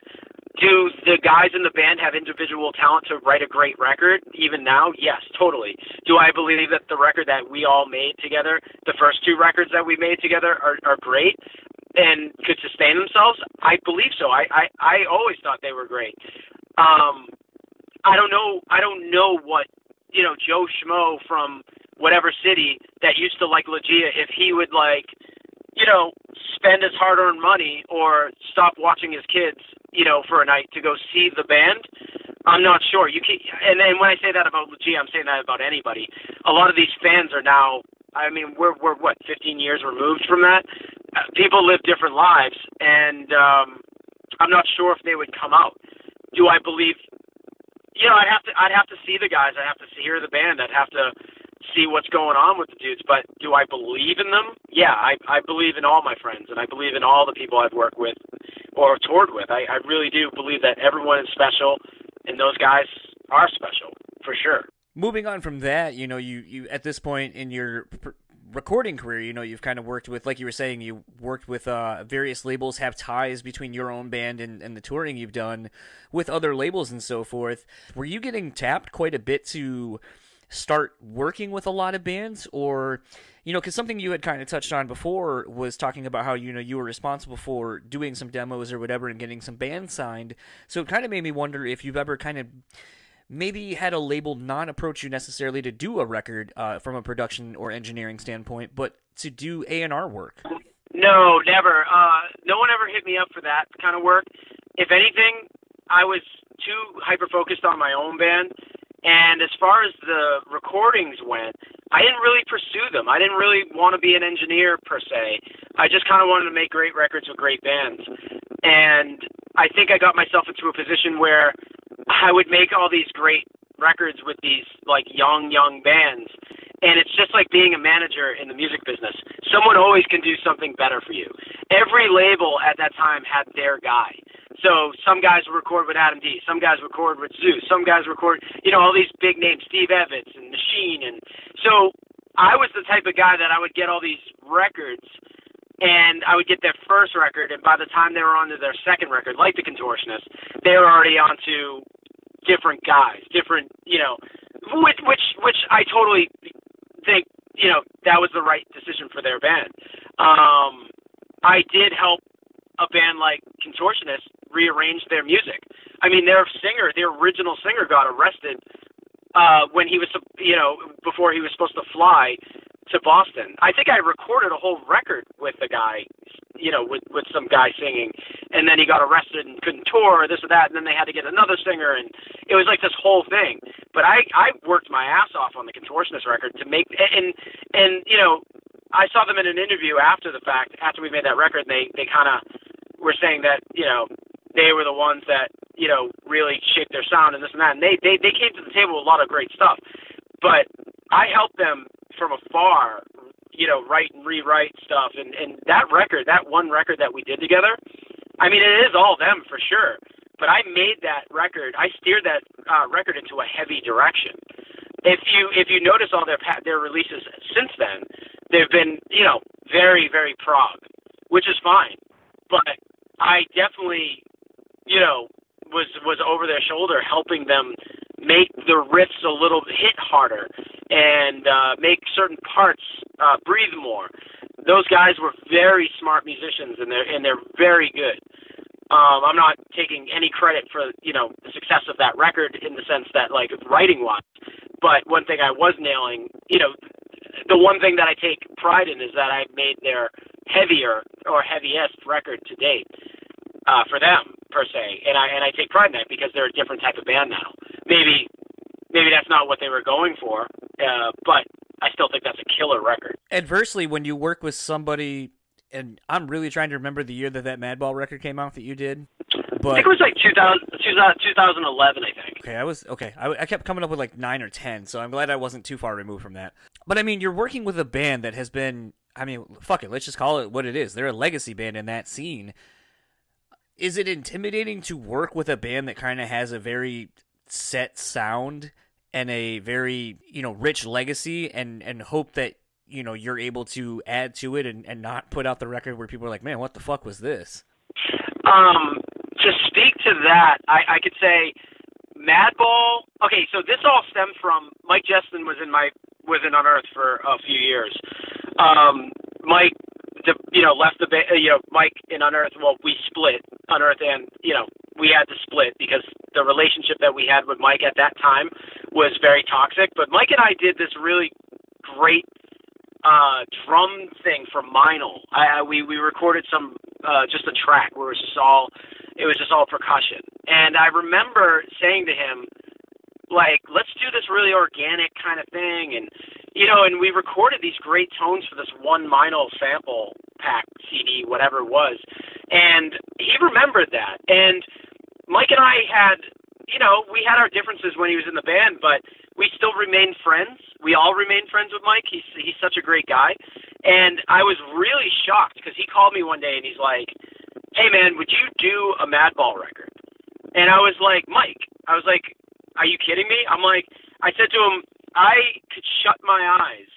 Do the guys in the band have individual talent to write a great record even now? Yes, totally. Do I believe that the record that we all made together, the first two records that we made together, are great and could sustain themselves? I believe so. I always thought they were great. I don't know what, you know, Joe Schmo from whatever city that used to like Ligeia, if he would, like, you know, spend his hard-earned money or stop watching his kids, you know, for a night to go see the band. I'm not sure. And then when I say that about Ligeia, I'm saying that about anybody. A lot of these fans are now, I mean, we're what, 15 years removed from that? People live different lives, and I'm not sure if they would come out. Do I believe? You know, I'd have to see the guys. I'd have to hear the band. I'd have to see what's going on with the dudes. But do I believe in them? Yeah, I believe in all my friends, and I believe in all the people I've worked with or toured with. I really do believe that everyone is special, and those guys are special, for sure. Moving on from that, you at this point in your recording career, you've kind of worked with, like you were saying, you worked with various labels, have ties between your own band and the touring you've done with other labels and so forth. Were you getting tapped quite a bit to start working with a lot of bands? Or, because something you had kind of touched on before was talking about how, you were responsible for doing some demos or whatever and getting some bands signed. So it kind of made me wonder if you've ever kind of maybe had a label not approach you necessarily to do a record from a production or engineering standpoint, but to do A&R work. No, never. No one ever hit me up for that kind of work. If anything, I was too hyper-focused on my own band. And as far as the recordings went, I didn't really pursue them. I didn't really want to be an engineer per se. I just kind of wanted to make great records with great bands. And I think I got myself into a position where I would make all these great records with these like young bands. And it's just like being a manager in the music business. Someone always can do something better for you. Every label at that time had their guy. So some guys would record with Adam D. Some guys record with Zeus. Some guys record, all these big names, Steve Evans and Machine. And so I was the type of guy that I would get all these records, and I would get their first record, and by the time they were on to their second record, like The Contortionist, they were already on to different guys, different, which I totally think, that was the right decision for their band. I did help a band like Contortionist rearrange their music. I mean, their original singer got arrested when he was, before he was supposed to fly to Boston. I think I recorded a whole record with the guy, with some guy singing, and then he got arrested and couldn't tour, this or that, and then they had to get another singer, and it was like this whole thing. But I worked my ass off on the Contortionist record to make, and I saw them in an interview after the fact, after we made that record, and they kind of were saying that, they were the ones that, really shaped their sound and this and that, and they came to the table with a lot of great stuff. But I helped them from afar, write and rewrite stuff, and that record, that one record that we did together, I mean, it is all them for sure, but I made that record, I steered that record into a heavy direction. If you notice all their releases since then, they've been, very, very prog, which is fine, but I definitely, was over their shoulder helping them make the riffs a little hit harder and make certain parts breathe more. Those guys were very smart musicians, and they're very good. I'm not taking any credit for the success of that record in the sense that like writing wise, but one thing I was nailing, the one thing that I take pride in is that I made their heaviest record to date for them per se, and I take pride in that because they're a different type of band now. Maybe that's not what they were going for, but I still think that's a killer record. Adversely, when you work with somebody, and I'm really trying to remember the year that Madball record came out that you did, but I think it was like 2011, I think. I kept coming up with like 9 or 10, so I'm glad I wasn't too far removed from that. But I mean, you're working with a band that has been, I mean, fuck it, let's just call it what it is. They're a legacy band in that scene. Is it intimidating to work with a band that kind of has a very set sound and a very, rich legacy and hope that, you're able to add to it and not put out the record where people are like, man, what the fuck was this? To speak to that, I could say Madball. Okay, so this all stemmed from Mike Jestin was in Unearth for a few years. Mike, left the Mike in Unearth. Well, we split Unearth, and we had to split because the relationship that we had with Mike at that time was very toxic. But Mike and I did this really great drum thing for Meinl. We recorded some just a track where it was just all percussion. And I remember saying to him, like, let's do this really organic kind of thing, and and we recorded these great tones for this one Meinl sample pack CD, whatever it was, and he remembered that. And Mike and I had, we had our differences when he was in the band, but we still remained friends. We all remained friends with Mike. He's such a great guy. And I was really shocked because he called me one day and he's like, hey man, would you do a Madball record? And I was like, Mike, are you kidding me? I said to him, I could shut my eyes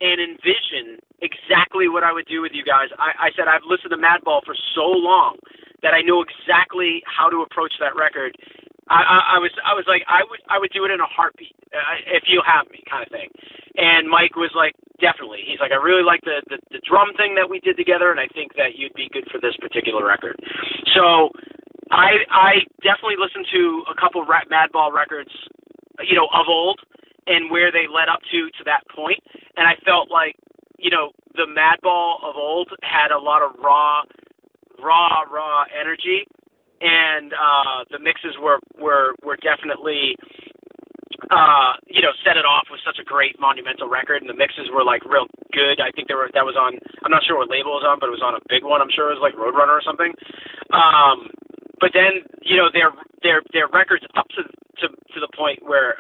and envision exactly what I would do with you guys. I said, I've listened to Madball for so long that I know exactly how to approach that record. I was like, I would do it in a heartbeat if you have me, kind of thing. And Mike was like, definitely. He's like, I really like the drum thing that we did together, and I think that you'd be good for this particular record. So I definitely listened to a couple of Madball records, of old, and where they led up to that point. And I felt like, the Madball of old had a lot of raw energy, and the mixes were definitely set it off with such a great monumental record, and the mixes were like real good. I think that was on, I'm not sure what label it was on, but it was on a big one. I'm sure it was like Roadrunner or something. But then their records up to the point where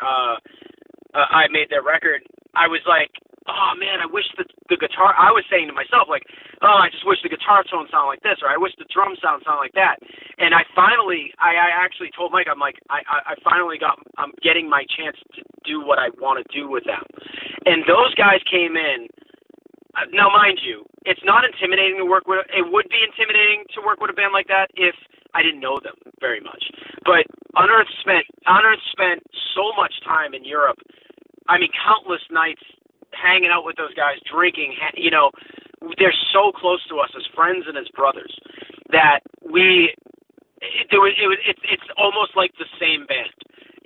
I made their record, I was like, oh man, I wish the guitar, I was saying to myself, like, oh, I just wish the guitar tone sounded like this, or I wish the drum sound sounded like that. And I actually told Mike, I'm getting my chance to do what I want to do with them. And those guys came in. Now, mind you, it's not intimidating to work with. It would be intimidating to work with a band like that if I didn't know them very much. But Unearth spent so much time in Europe. I mean, countless nights hanging out with those guys, drinking. They're so close to us as friends and as brothers that it's almost like the same band.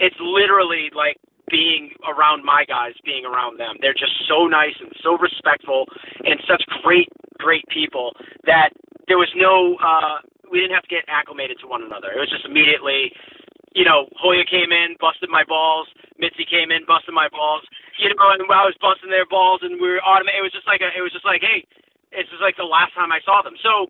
It's literally like being around my guys, being around them. They're just so nice and so respectful and such great people that there was no, we didn't have to get acclimated to one another. It was just immediately, Hoya came in, busted my balls. Mitzi came in, busted my balls. And I was busting their balls, and we were automatic. It was just like, hey, it's just like the last time I saw them. So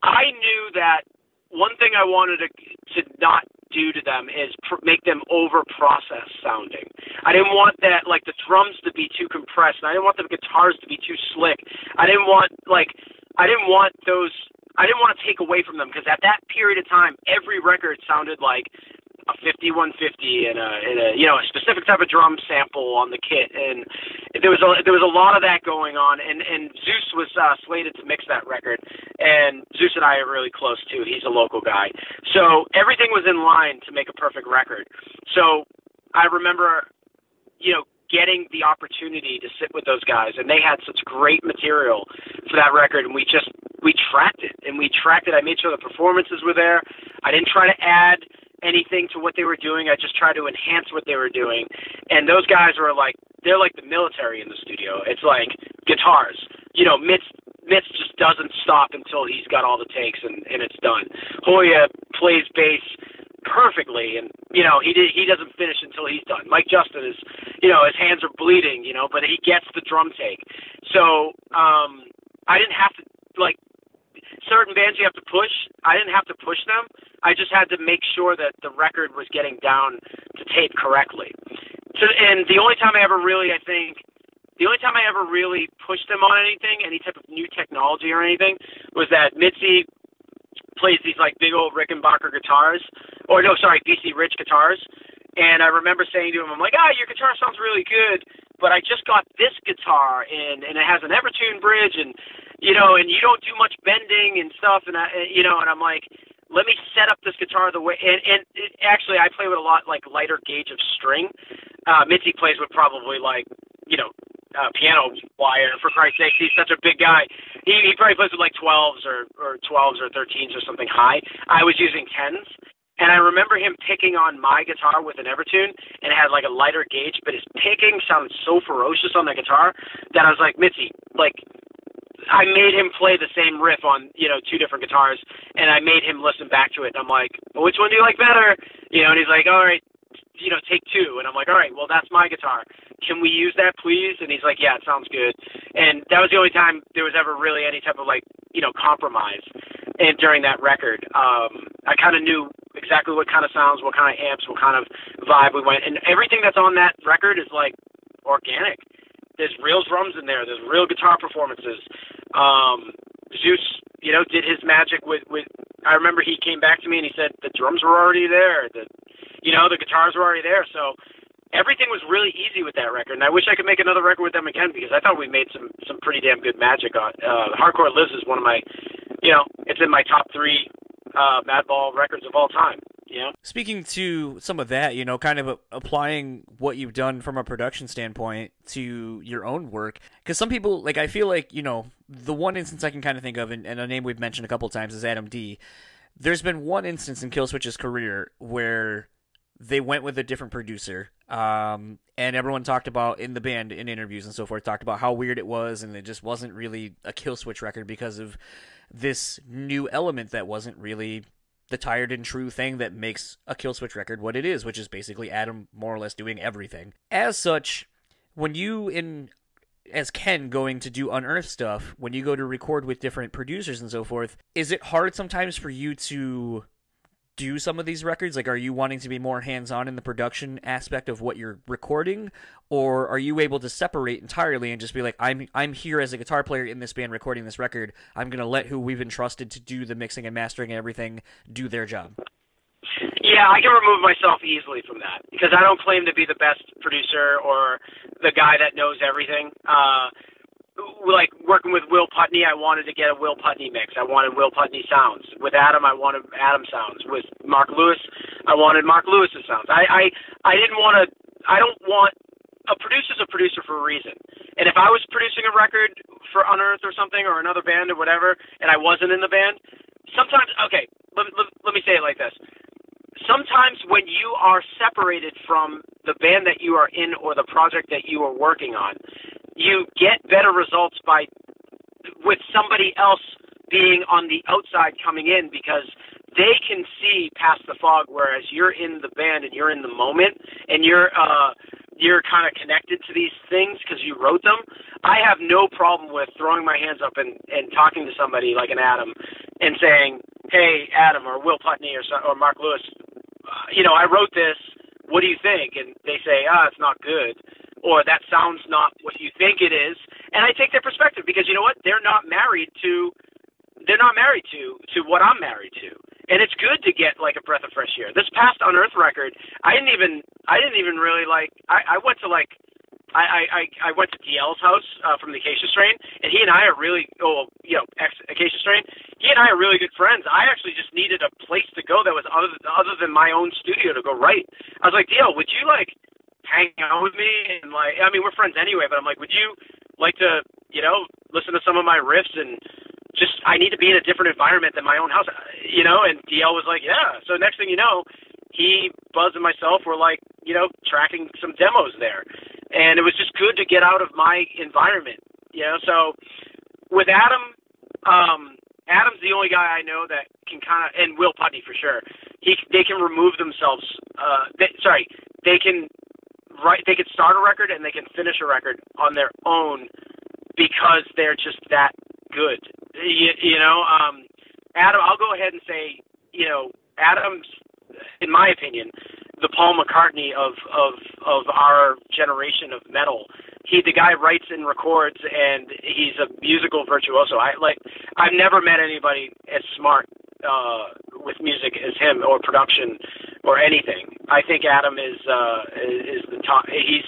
I knew that one thing I wanted to not do to them is make them over-processed sounding. I didn't want that, like, the drums to be too compressed, and I didn't want the guitars to be too slick. I didn't want to take away from them, because at that period of time, every record sounded like a 5150 and a specific type of drum sample on the kit, and there was a lot of that going on. And Zeus was slated to mix that record, and Zeus and I are really close too. He's a local guy, so everything was in line to make a perfect record. So I remember, getting the opportunity to sit with those guys, and they had such great material for that record, and we tracked it. I made sure the performances were there. I didn't try to add anything to what they were doing. I just tried to enhance what they were doing. And those guys were like, they're like the military in the studio. It's like guitars. Mitz just doesn't stop until he's got all the takes and it's done. Hoya plays bass perfectly, and he doesn't finish until he's done. Mike Justin is, his hands are bleeding, but he gets the drum take. So I didn't have to, like, certain bands you have to push. I didn't have to push them. I just had to make sure that the record was getting down to tape correctly. And the only time I ever really pushed them on anything, any type of new technology or anything, was that Mitzi plays these like big old Rickenbacker guitars, BC Rich guitars. And I remember saying to him, I'm like, your guitar sounds really good, but I just got this guitar and it has an Evertune bridge, and and you don't do much bending and stuff, and and I'm like, let me set up this guitar the way, and actually I play with a lot like lighter gauge of string. Mitzi plays with probably like, piano wire, for Christ's sake. He's such a big guy. He probably plays with like 12s or 12s or 13s or something high. I was using 10s. And I remember him picking on my guitar with an Evertune, and it had like a lighter gauge, but his picking sounded so ferocious on the guitar that I was like, Mitzi, like, I made him play the same riff on, two different guitars, and I made him listen back to it. And I'm like, well, which one do you like better? And he's like, all right, take two. And I'm like, all right, well, that's my guitar. Can we use that, please? And he's like, yeah, it sounds good. And that was the only time there was ever really any type of like, compromise. And during that record, I kind of knew exactly what kind of sounds, what kind of amps, what kind of vibe we went. And everything that's on that record is like organic. There's real drums in there. There's real guitar performances. Zeus, did his magic with. I remember he came back to me and he said the drums were already there, the guitars were already there, so everything was really easy with that record. And I wish I could make another record with them again because I thought we made some pretty damn good magic on. Hardcore Lives is one of my, it's in my top 3 Madball records of all time. Speaking to some of that, kind of applying what you've done from a production standpoint to your own work, because some people, I feel like, the one instance I can kind of think of, and a name we've mentioned a couple of times is Adam D. There's been one instance in Killswitch's career where they went with a different producer, and everyone talked about in the band, in interviews and so forth, talked about how weird it was, and it just wasn't really a Killswitch record because of this new element that wasn't really the tired and true thing that makes a Killswitch record what it is, which is basically Adam more or less doing everything. As such, when you, as Ken, going to do Unearth stuff, when you go to record with different producers and so forth, is it hard sometimes for you to do some of these records? Are you wanting to be more hands-on in the production aspect of what you're recording, or are you able to separate entirely and just be like, I'm here as a guitar player in this band recording this record, I'm going to let who we've entrusted to do the mixing and mastering and everything do their job? Yeah, I can remove myself easily from that because I don't claim to be the best producer or the guy that knows everything. Like working with Will Putney, I wanted to get a Will Putney mix. I wanted Will Putney sounds. With Adam, I wanted Adam sounds. With Mark Lewis, I wanted Mark Lewis's sounds. I didn't want to. I don't want a producer's a producer for a reason. And if I was producing a record for Unearth or something or another band or whatever, and I wasn't in the band, sometimes let me say it like this. Sometimes when you are separated from the band that you are in or the project that you are working on, you get better results with somebody else being on the outside coming in because they can see past the fog, whereas you're in the band and you're in the moment and you're kind of connected to these things because you wrote them. I have no problem with throwing my hands up and talking to somebody like an Adam and saying, hey, Adam or Will Putney or Mark Lewis, I wrote this. What do you think? And they say, it's not good. Or that sounds not what you think it is. And I take their perspective because you know what? They're not married to what I'm married to. And it's good to get like a breath of fresh air. This past Unearth record, I didn't even really like, I went to DL's house from the Acacia Strain, and he and I are really, ex-Acacia Strain, he and I are really good friends. I actually just needed a place to go that was other than my own studio to go write. I was like, DL, would you hang out with me? And we're friends anyway, but I'm like, would you like to, listen to some of my riffs and just, I need to be in a different environment than my own house, and DL was like, yeah. So next thing you know, he, Buzz, and myself were tracking some demos there. And it was just good to get out of my environment, So with Adam, Adam's the only guy I know that can and Will Putney for sure. They can remove themselves. They can start a record and they can finish a record on their own because they're just that good. Adam, I'll go ahead and say, Adam's, in my opinion, the Paul McCartney of our generation of metal. The guy writes and records, and he's a musical virtuoso. I've never met anybody as smart with music as him, or production, or anything. I think Adam is the top. He's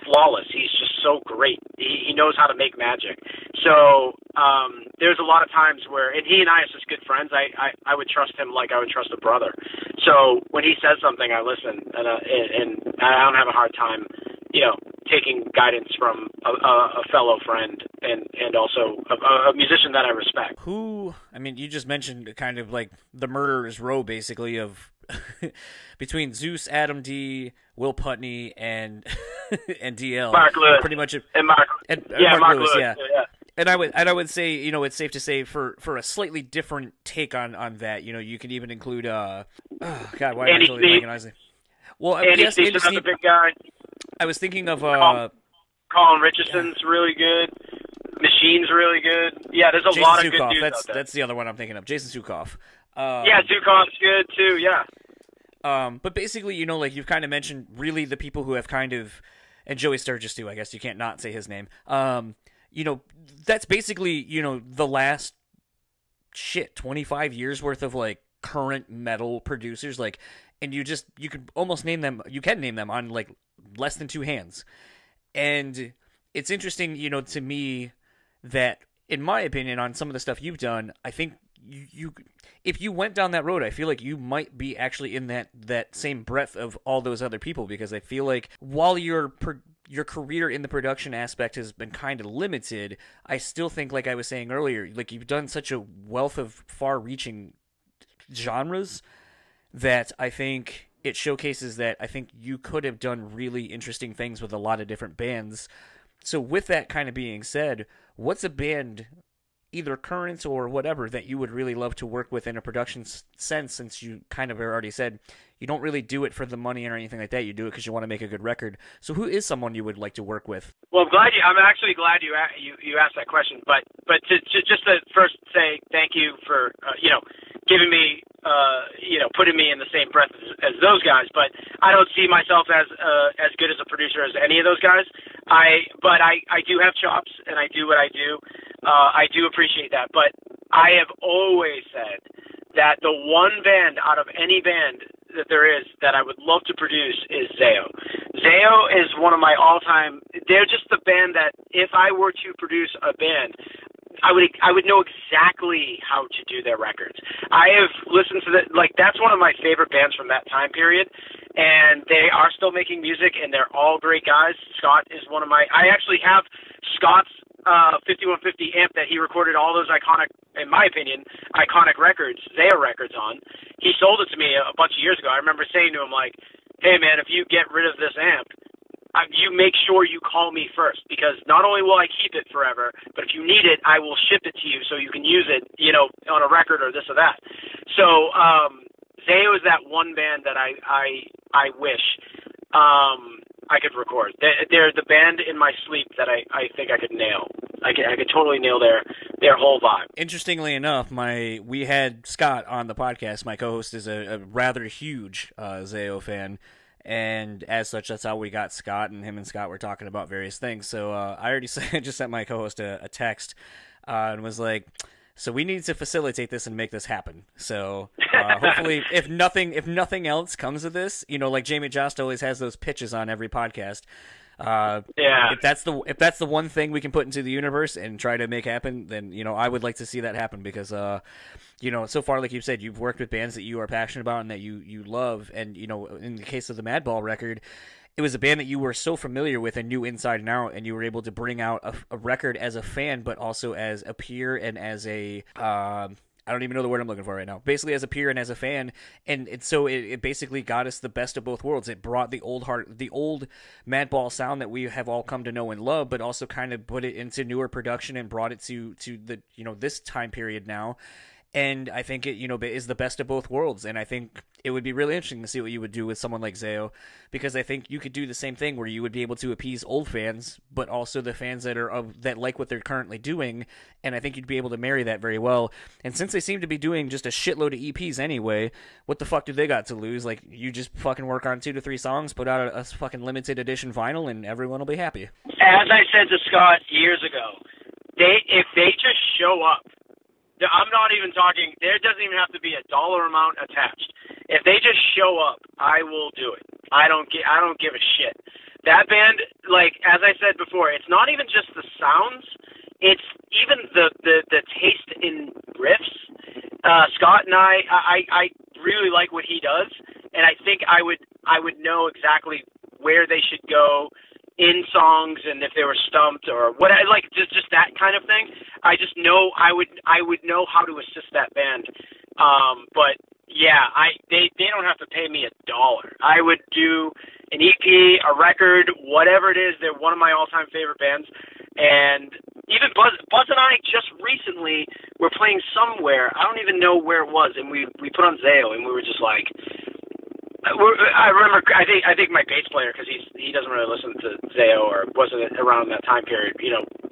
flawless. He's just so great. He knows how to make magic. So there's a lot of times where, and he and I are just good friends. I would trust him like I would trust a brother. So when he says something, I listen, and I don't have a hard time, taking guidance from a fellow friend and also a musician that I respect. You just mentioned kind of like the murderer's row, basically, of between Zeus, Adam D, Will Putney, and DL. Mark Lewis. Pretty much. Mark Lewis. Yeah. And I would say, it's safe to say for a slightly different take on that, you can even include why am I totally blanking on his name? Well, Andy yes, Steve's another big guy. I was thinking of Colin Richardson's really good. Machine's really good. Yeah, there's a Jason lot of Sukoff. good dudes out there. That's the other one I'm thinking of. Jason Sukoff. Zukoff's good too. Yeah. But basically, you've kind of mentioned really the people who have kind of, and Joey Sturgis too, I guess you can't not say his name. that's basically, the last 25 years worth of like current metal producers, like, and you could almost name them, on like less than two hands. And it's interesting, to me that, in my opinion, on some of the stuff you've done, I think you if you went down that road, I feel like you might be actually in that same breadth of all those other people, because I feel like while your career in the production aspect has been kind of limited, I still think, like I was saying earlier, like you've done such a wealth of far-reaching genres that I think it showcases that I think you could have done really interesting things with a lot of different bands. So with that kind of being said, what's a band, either current or whatever, that you would really love to work with in a production sense, since you kind of already said you don't really do it for the money or anything like that, you do it because you want to make a good record. So who is someone you would like to work with? Well, I'm actually glad you asked that question, but to just to first say thank you for giving me putting me in the same breath as those guys. But I don't see myself as good as a producer as any of those guys. But I do have chops, and I do what I do. I do appreciate that, but I have always said that the one band out of any band that there is that I would love to produce is Zao. Zao is one of my all-time. They're just the band that if I were to produce a band, I would know exactly how to do their records. I have listened to that's one of my favorite bands from that time period, and they are still making music, and they're all great guys. Scott is one of my. I actually have Scott's 5150 amp that he recorded all those iconic, in my opinion, iconic records, Zao records on. He sold it to me a bunch of years ago. I remember saying to him, like, hey man, if you get rid of this amp, you make sure you call me first, because not only will I keep it forever, but if you need it, I will ship it to you so you can use it, on a record or this or that. So Zao is that one band that I wish I could record. They're the band in my sleep that I think I could nail. I could totally nail their whole vibe. Interestingly enough, we had Scott on the podcast. My co-host is a rather huge Zao fan, and as such, that's how we got Scott, and him and Scott were talking about various things. So I already just sent my co-host a text and was like, so we need to facilitate this and make this happen. So hopefully, if nothing else comes of this, like Jamie Jost always has those pitches on every podcast. Yeah. If that's the one thing we can put into the universe and try to make happen, then I would like to see that happen, because so far, like you said, you've worked with bands that you are passionate about and that you love, and in the case of the Madball record, it was a band that you were so familiar with and knew inside and out, and you were able to bring out a record as a fan, but also as a peer and as a I don't even know the word I'm looking for right now. Basically, as a peer and as a fan, and so it basically got us the best of both worlds. It brought the old Madball sound that we have all come to know and love, but also kind of put it into newer production and brought it to the this time period now. And I think it is the best of both worlds, and I think it would be really interesting to see what you would do with someone like Zao, because I think you could do the same thing where you would be able to appease old fans, but also the fans that like what they're currently doing, and I think you'd be able to marry that very well. And since they seem to be doing just a shitload of EPs anyway, what the fuck do they got to lose? Like, you just fucking work on 2 to 3 songs, put out a fucking limited edition vinyl, and everyone will be happy. As I said to Scott years ago, if they just show up, I'm not even talking, there doesn't even have to be a dollar amount attached. If they just show up, I will do it. I don't give a shit. That band, like, as I said before, it's not even just the sounds, it's even the taste in riffs. Scott and I really like what he does, and I think I would know exactly where they should go in songs, and if they were stumped or what, like just that kind of thing. I just know I would know how to assist that band. But yeah, they don't have to pay me $1. I would do an EP, a record, whatever it is. They're one of my all-time favorite bands. And even Buzz and I just recently were playing somewhere. I don't even know where it was, and we put on Zao, and we were just like, I remember. I think my bass player, because he doesn't really listen to Zao, or wasn't around that time period.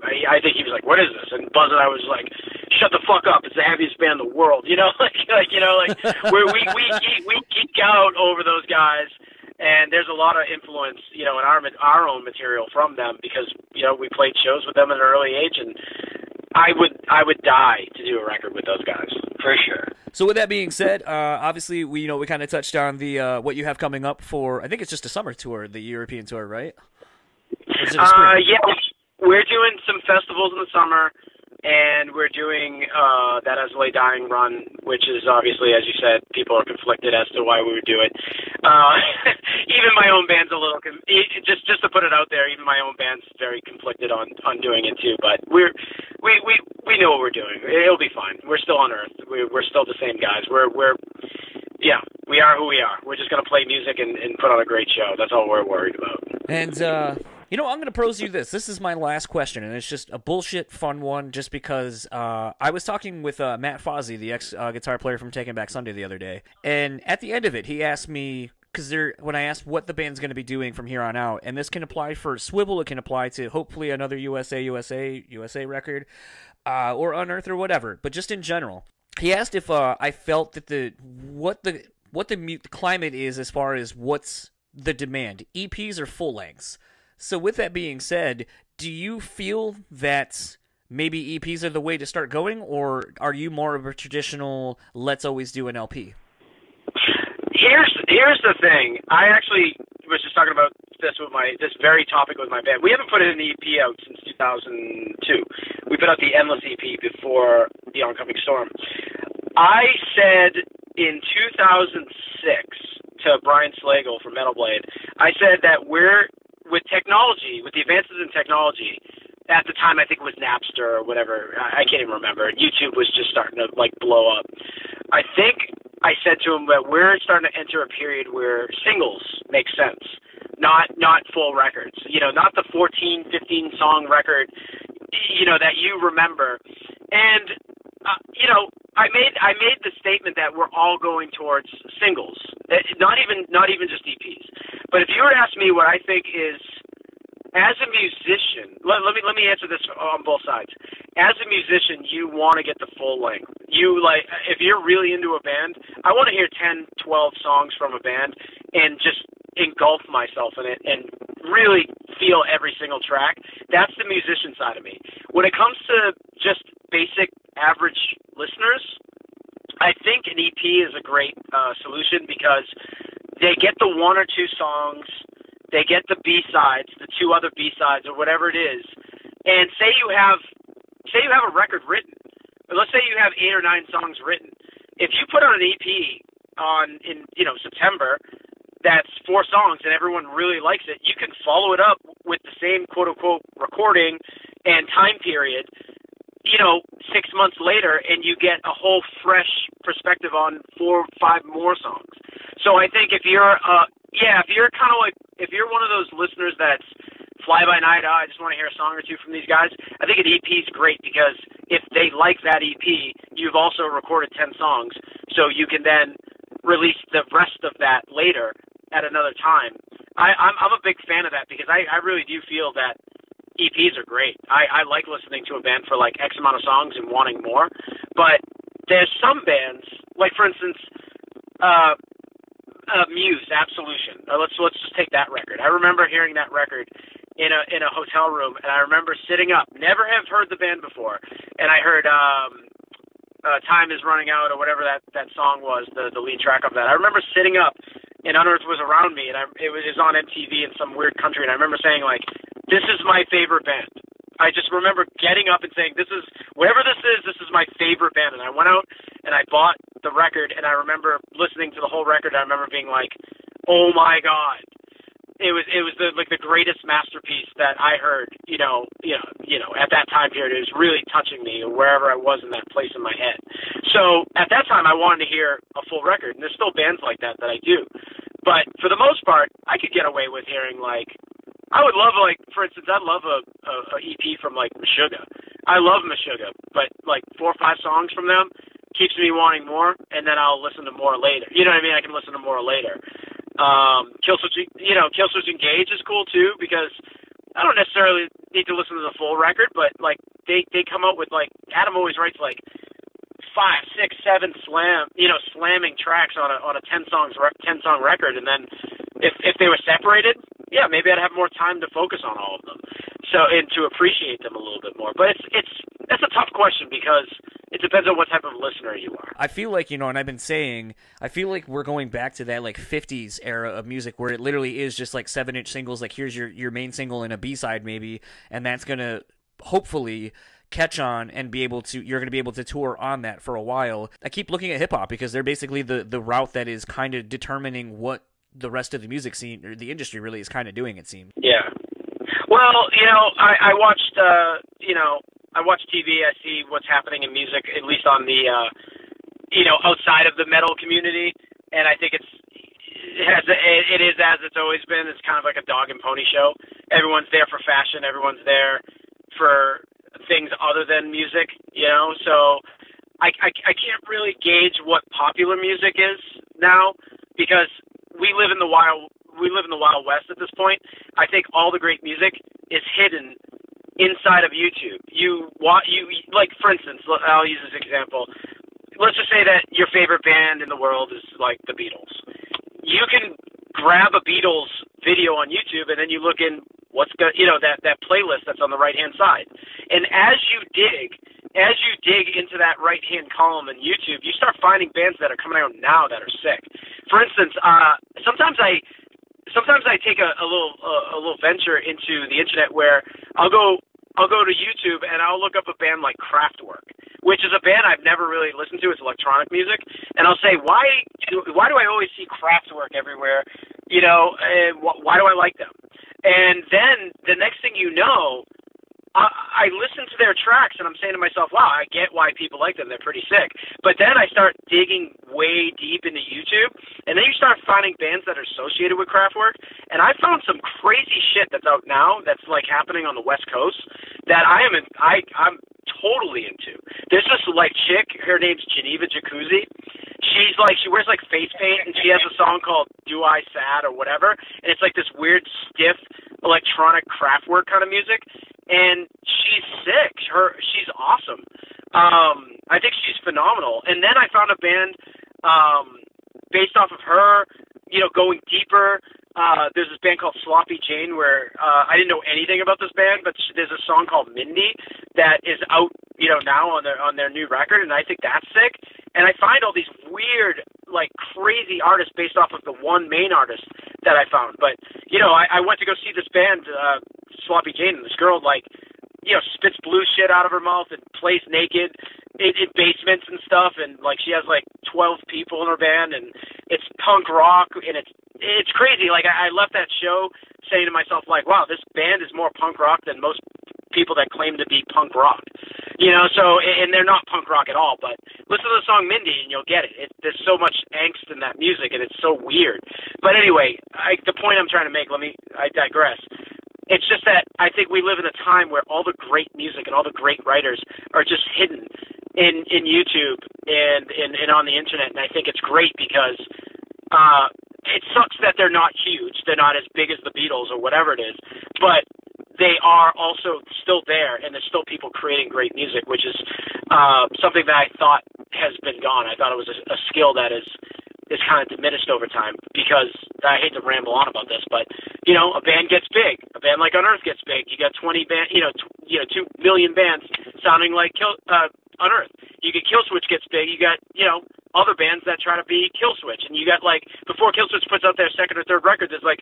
I think he was like, "What is this?" And Buzz and I was like, "Shut the fuck up! It's the heaviest band in the world." Where we geek out over those guys, And there's a lot of influence, in our own material from them because, we played shows with them at an early age, and I would die to do a record with those guys for sure. So with that being said, obviously we kind of touched on the what you have coming up for. I think it's just a summer tour, the European tour, right? Or is it a spring? Yeah, we're doing some festivals in the summer. And we're doing that As Lay Dying run, which is obviously, as you said, people are conflicted as to why we would do it. Even my own band's a little just to put it out there. Even my own band's very conflicted on doing it too. But we know what we're doing. It'll be fine. We're still on Earth. We're still the same guys. We are who we are. We're just gonna play music and put on a great show. That's all we're worried about. And I'm going to pose you this. This is my last question, and it's just a bullshit fun one just because I was talking with Matt Fozzie, the ex-guitar player from Taking Back Sunday the other day, and at the end of it, he asked me, because when I asked what the band's going to be doing from here on out, and this can apply for Swivel, it can apply to hopefully another USA record, or Unearth or whatever, but just in general. He asked if I felt that what the climate is as far as what's the demand, EPs or full lengths. So with that being said, do you feel that maybe EPs are the way to start going, or are you more of a traditional let's always do an LP? Here's the thing. I actually was just talking about this very topic with my band. We haven't put an EP out since 2002. We put out the Endless EP before the Oncoming Storm. I said in 2006 to Brian Slagle from Metal Blade, I said that with technology, with the advances in technology, at the time I think it was Napster or whatever, I can't even remember. YouTube was just starting to blow up. I think I said to him that we're starting to enter a period where singles make sense, not full records. Not the 14, 15 song record, that you remember. And I made the statement that we're all going towards singles, not even just EPs. But if you were to ask me what I think is, as a musician, let me answer this on both sides. As a musician, you want to get the full length. If you're really into a band, I want to hear 10, 12 songs from a band and just engulf myself in it and really feel every single track. That's the musician side of me. When it comes to just basic average listeners, I think an EP is a great solution because they get the one or two songs, they get the B-sides, the two other B-sides or whatever it is, and say you have a record written. Let's say you have 8 or 9 songs written. If you put on an EP in September, that's 4 songs and everyone really likes it, you can follow it up with the same quote-unquote recording and time period 6 months later, and you get a whole fresh perspective on 4 or 5 more songs. So I think if you're one of those listeners that's fly by night, I just want to hear a song or two from these guys, I think an EP is great because if they like that EP, you've also recorded 10 songs, so you can then release the rest of that later at another time. I'm a big fan of that because I really do feel that EPs are great. I like listening to a band for X amount of songs and wanting more. But there's some bands, like for instance, Muse, Absolution. Let's just take that record. I remember hearing that record in a hotel room, and I remember sitting up. Never have heard the band before, and I heard Time Is Running Out or whatever that song was, the lead track of that. I remember sitting up, and Unearth was around me, and it was on MTV in some weird country, and I remember saying this is my favorite band. I just remember getting up and saying, this is my favorite band. And I went out and I bought the record, and I remember listening to the whole record. I remember being like, oh my God. It was the greatest masterpiece that I heard, at that time period. It was really touching me wherever I was in that place in my head. So at that time I wanted to hear a full record, and there's still bands like that I do. But for the most part, I could get away with hearing I would love, for instance, I'd love a EP from, Meshuggah. I love Meshuggah, but, 4 or 5 songs from them keeps me wanting more, and then I'll listen to more later. You know what I mean? I can listen to more later. Killswitch Engage is cool, too, because I don't necessarily need to listen to the full record, but, they come out with, Adam always writes, 5, 6, 7 slamming tracks on a 10 song record, and then if they were separated, yeah, maybe I'd have more time to focus on all of them, and to appreciate them a little bit more. But that's a tough question because it depends on what type of listener you are. I feel like, and I've been saying, I feel like we're going back to that like 50s era of music where it literally is just like 7-inch singles, like here's your main single and a B-side maybe, and that's going to hopefully catch on and you're going to be able to tour on that for a while. I keep looking at hip-hop because they're basically the route that is kind of determining what the rest of the music scene or the industry really is kind of doing, it seems. Yeah. Well, I watched, I watch TV. I see what's happening in music, at least on the, outside of the metal community. And I think it is as it's always been. It's kind of like a dog and pony show. Everyone's there for fashion. Everyone's there for things other than music, So I can't really gauge what popular music is now because we live in the Wild West at this point. I think all the great music is hidden inside of YouTube. Like, for instance, I'll use this example. Let's just say that your favorite band in the world is like the Beatles. You can grab a Beatles video on YouTube and then you look in what's good, that playlist that's on the right-hand side. And as you dig into that right-hand column in YouTube, you start finding bands that are coming out now that are sick. For instance, sometimes I take a little venture into the internet where I'll go to YouTube and I'll look up a band like Kraftwerk, which is a band I've never really listened to. It's electronic music, and I'll say, why do I always see Kraftwerk everywhere? And why do I like them? And then the next thing you know, I listen to their tracks and I'm saying to myself, wow, I get why people like them. They're pretty sick. But then I start digging way deep into YouTube, and then you start finding bands that are associated with Kraftwerk. And I found some crazy shit that's out now that's like happening on the West Coast that I'm totally into. There's this like chick, her name's Geneva Jacuzzi. She wears like face paint, and she has a song called Do I Sad or whatever, and it's like this weird stiff electronic Kraftwerk kind of music. And she's sick. She's awesome. I think she's phenomenal. And then I found a band based off of her, going deeper. There's this band called Sloppy Jane where I didn't know anything about this band, but there's a song called Mindy that is out, now on their new record, and I think that's sick. And I find all these weird, like crazy artists based off of the one main artist that I found. But I went to go see this band, Sloppy Jane, and this girl spits blue shit out of her mouth and plays naked in basements and stuff, and like she has like 12 people in her band, and it's punk rock, and it's crazy. Like I left that show saying to myself, like, wow, this band is more punk rock than most people that claim to be punk rock. So, and they're not punk rock at all, but listen to the song Mindy and you'll get it. There's so much angst in that music, and it's so weird. But anyway, the point I'm trying to make, I digress. It's just that I think we live in a time where all the great music and all the great writers are just hidden in YouTube and on the internet, and I think it's great because it sucks that they're not huge. They're not as big as the Beatles or whatever it is, but they are also still there, and there's still people creating great music, which is something that I thought has been gone. I thought it was a skill that is kind of diminished over time, because I hate to ramble on about this, but a band gets big. A band like Unearth gets big. You got 2 million bands sounding like Unearth. You get Killswitch gets big. You got other bands that try to be Killswitch, and you got like before Killswitch puts out their second or third record, there's like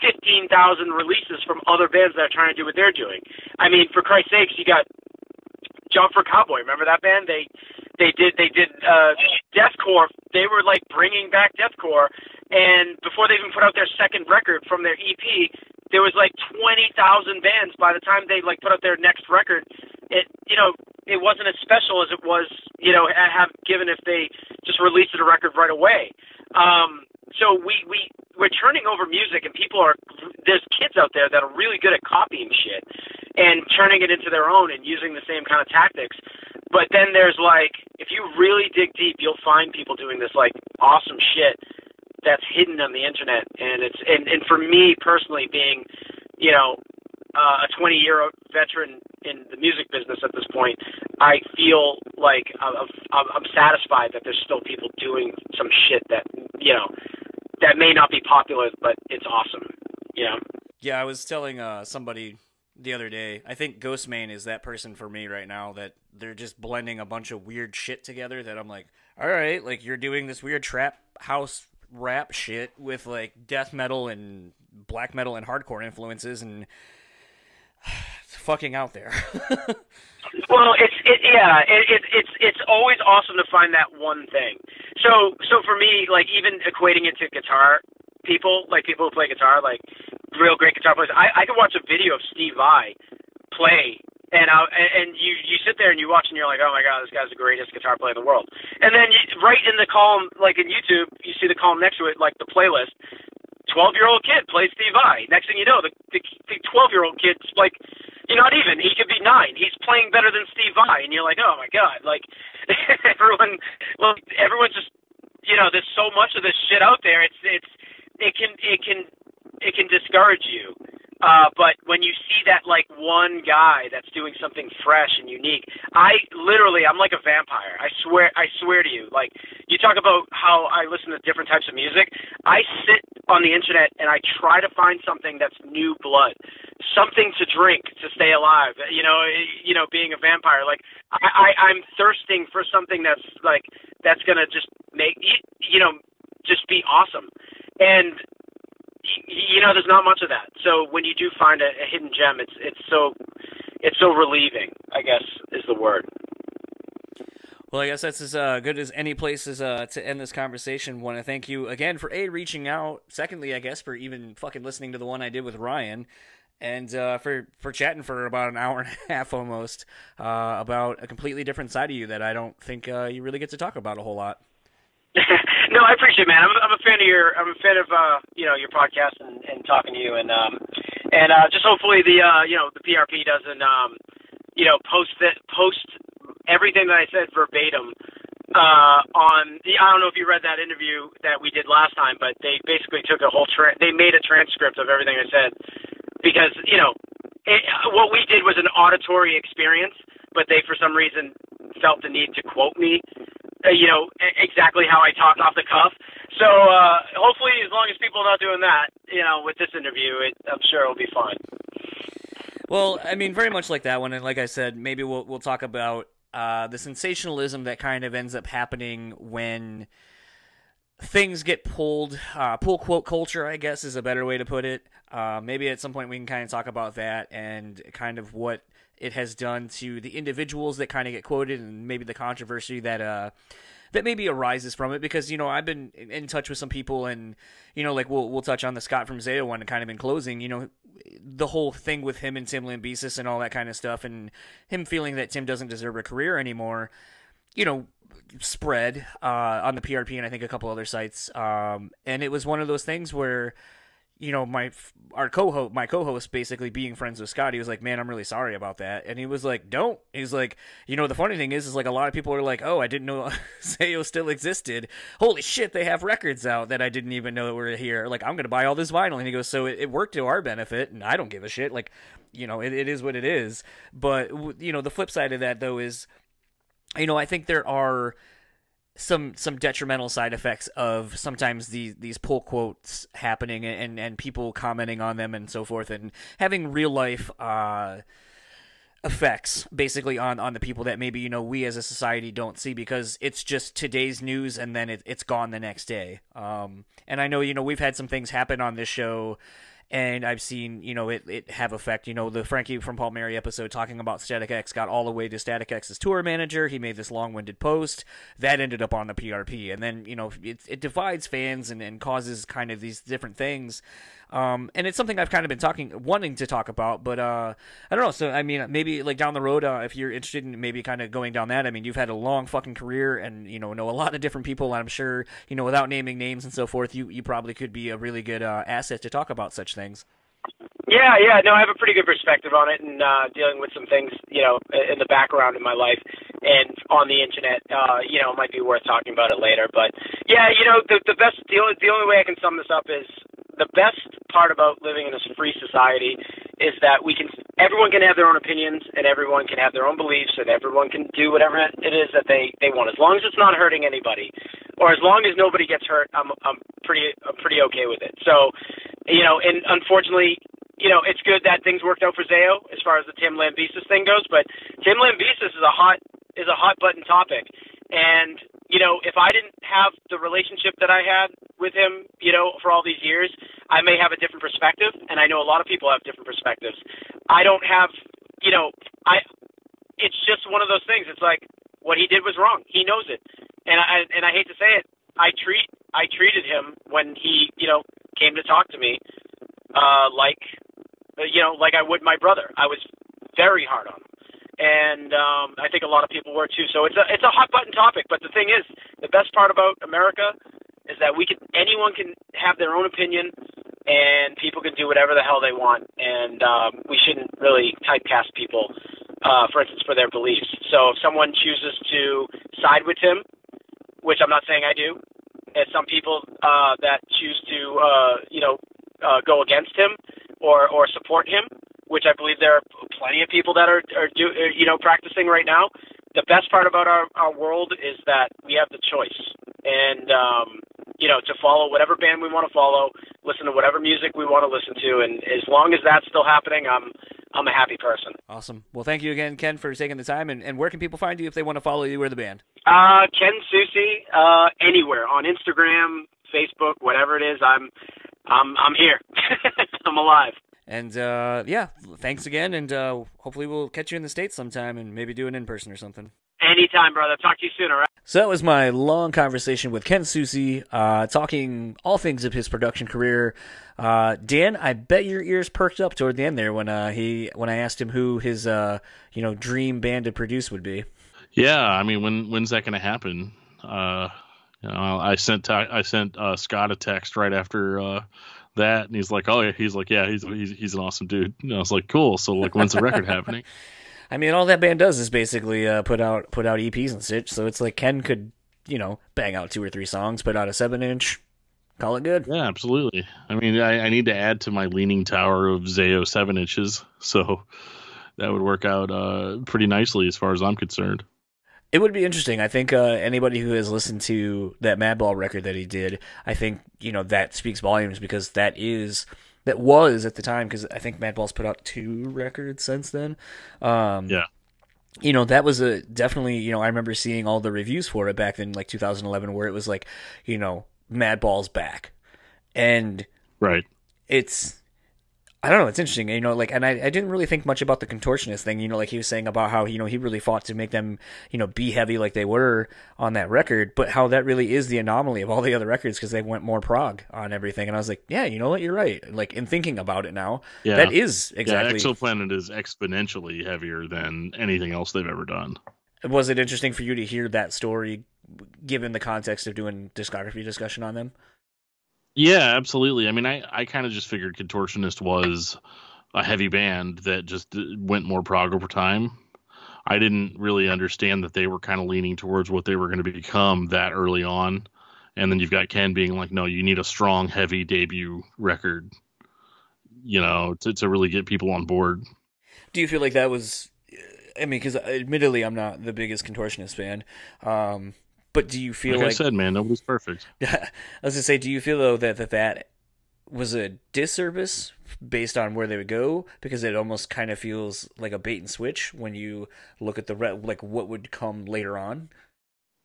15,000 releases from other bands that are trying to do what they're doing. I mean, for Christ's sakes, you got Jump for Cowboy. Remember that band? They did deathcore. They were like bringing back deathcore, and before they even put out their second record from their EP, there was like 20,000 bands. By the time they like put out their next record, it wasn't as special as it was, have given if they just released a record right away. So we're turning over music, and there's kids out there that are really good at copying shit and turning it into their own and using the same kind of tactics. But then there's like, if you really dig deep, you'll find people doing this like awesome shit that's hidden on the internet. And and for me personally, being, a 20-year veteran in the music business at this point, I feel like I'm satisfied that there's still people doing some shit that, that may not be popular, but it's awesome, you know? Yeah, I was telling somebody the other day, I think Ghostmane is that person for me right now, that they're just blending a bunch of weird shit together that I'm like, all right, like you're doing this weird trap house rap shit with like death metal and black metal and hardcore influences, and it's fucking out there. Well, it's always awesome to find that one thing. So for me, like even equating it to guitar people, like people who play guitar, like real great guitar players, I could watch a video of Steve Vai play, and you sit there and you watch and you're like, oh my god, this guy's the greatest guitar player in the world. And then right in the column, like in YouTube, you see the column next to it, like the playlist, 12-year-old kid plays Steve Vai. Next thing you know, the 12-year-old kid's like, you're not even, he could be 9. He's playing better than Steve Vai, and you're like, oh my god, like everyone's just, you know, there's so much of this shit out there. It can discourage you. But when you see that like one guy that's doing something fresh and unique, I'm like a vampire. I swear to you. Like you talk about how I listen to different types of music. I sit on the internet and I try to find something that's new blood, something to drink to stay alive. You know, being a vampire, like I'm thirsting for something that's gonna just make, you know, just be awesome. And you know, there's not much of that. So when you do find a hidden gem, it's so relieving, I guess is the word. Well, I guess that's as good as any place is to end this conversation. Want to thank you again for reaching out. Secondly, I guess for even fucking listening to the one I did with Ryan, and for chatting for about an hour and a half almost about a completely different side of you that I don't think you really get to talk about a whole lot. No, I appreciate it, man. I'm a fan of your you know, your podcast and talking to you, and just hopefully the PRP doesn't you know, post everything that I said verbatim on the, I don't know if you read that interview that we did last time, but they basically took a whole they made a transcript of everything I said, because you know what we did was an auditory experience, but they for some reason felt the need to quote me, you know, exactly how I talked off the cuff. So hopefully, as long as people are not doing that, you know, with this interview, I'm sure it'll be fine. Well, I mean, very much like that one, and like I said, maybe we'll talk about the sensationalism that kind of ends up happening when things get pull quote culture, I guess is a better way to put it. Maybe at some point we can kind of talk about that and kind of what it has done to the individuals that kind of get quoted, and maybe the controversy that maybe arises from it. Because, you know, I've been in touch with some people, and, you know, like we'll touch on the Scott from Zao one kind of in closing, you know, the whole thing with him and Tim Lambesis and all that kind of stuff, and him feeling that Tim doesn't deserve a career anymore, you know, spread on the PRP and I think a couple other sites. And it was one of those things where, you know, my co-host basically being friends with Scott, he was like, man, I'm really sorry about that. And he was like, don't. He's like, you know, the funny thing is like a lot of people are like, oh, I didn't know Zao still existed. Holy shit, they have records out that I didn't even know that were here. Like, I'm going to buy all this vinyl. And he goes, so it worked to our benefit, and I don't give a shit. Like, you know, it is what it is. But, you know, the flip side of that, though, is, you know, I think there are some detrimental side effects of sometimes these pull quotes happening and people commenting on them and so forth, and having real life effects basically on the people that maybe, you know, we as a society don't see, because it's just today's news and then it's gone the next day. And I know, you know, we've had some things happen on this show, and I've seen, you know, it have effect. You know, the Frankie from Paul Mary episode talking about Static X got all the way to Static X's tour manager. He made this long-winded post that ended up on the PRP, and then, you know, it divides fans and causes kind of these different things. And it's something I've kind of been wanting to talk about, but I don't know. So I mean, maybe like down the road, if you're interested in maybe kind of going down that. I mean, you've had a long fucking career, and, you know a lot of different people. And I'm sure, you know, without naming names and so forth, you probably could be a really good asset to talk about such things. Yeah, no, I have a pretty good perspective on it, and dealing with some things, you know, in the background in my life and on the internet, you know, it might be worth talking about it later. But yeah, you know, the only way I can sum this up is the best part about living in a free society is that everyone can have their own opinions, and everyone can have their own beliefs, and everyone can do whatever it is that they want, as long as it's not hurting anybody. or as long as nobody gets hurt, I'm pretty okay with it. So, and unfortunately, it's good that things worked out for Zayo as far as the Tim Lambesis thing goes. But Tim Lambesis is a hot button topic, and if I didn't have the relationship that I had with him, for all these years, I may have a different perspective, and I know a lot of people have different perspectives. I don't have, it's just one of those things. It's like what he did was wrong. He knows it, and I hate to say it. I treated him when he, came to talk to me, like I would my brother. I was very hard on him. And I think a lot of people were too. So it's a hot button topic. But the thing is, the best part about America is that anyone can have their own opinion, and people can do whatever the hell they want. And we shouldn't really typecast people, for instance, for their beliefs. So if someone chooses to side with him, which I'm not saying I do, and some people that choose to go against him or support him, which I believe there are plenty of people that are practicing right now. The best part about our world is that we have the choice, and to follow whatever band we want to follow, listen to whatever music we want to listen to, and as long as that's still happening, I'm a happy person. Awesome. Well, thank you again, Ken, for taking the time. And where can people find you if they want to follow you or the band? Ken Susi, anywhere on Instagram, Facebook, whatever it is. I'm here. I'm alive. And, thanks again, and hopefully we'll catch you in the States sometime and maybe do it in person or something. Anytime, brother. Talk to you soon, all right? So that was my long conversation with Ken Susi, talking all things of his production career. Dan, I bet your ears perked up toward the end there when I asked him who his dream band to produce would be. Yeah, I mean, when's that going to happen? I sent Scott a text right after that, and he's like, he's an awesome dude. And I was like, cool. So like, when's the record happening? I mean, all that band does is basically put out EPs and such. So it's like Ken could, bang out 2 or 3 songs, put out a 7-inch, call it good. Yeah, absolutely. I mean, I need to add to my leaning tower of Zayo 7 inches, so that would work out pretty nicely as far as I'm concerned. It would be interesting. I think anybody who has listened to that Madball record that he did, I think, that speaks volumes, because that was at the time, because I think Madball's put out 2 records since then. Yeah. That was definitely, I remember seeing all the reviews for it back in like 2011, where it was like, Madball's back. And right. I don't know, it's interesting, and I didn't really think much about the Contortionist thing, like he was saying about how, he really fought to make them, be heavy like they were on that record, but how that really is the anomaly of all the other records, because they went more prog on everything, and I was like, yeah, you know what, you're right, like, in thinking about it now, yeah. That is exactly... Yeah, Exoplanet is exponentially heavier than anything else they've ever done. Was it interesting for you to hear that story, given the context of doing discography discussion on them? Yeah, absolutely. I mean, I kind of just figured Contortionist was a heavy band that just went more prog over time. I didn't really understand that they were kind of leaning towards what they were going to become that early on. And then you've got Ken being like, no, you need a strong, heavy debut record, to really get people on board. Do you feel like that was, because admittedly I'm not the biggest Contortionist fan, but do you feel like I said, man, nobody's perfect. I was going to say, do you feel, though, that was a disservice based on where they would go? Because it almost kind of feels like a bait and switch when you look at like what would come later on.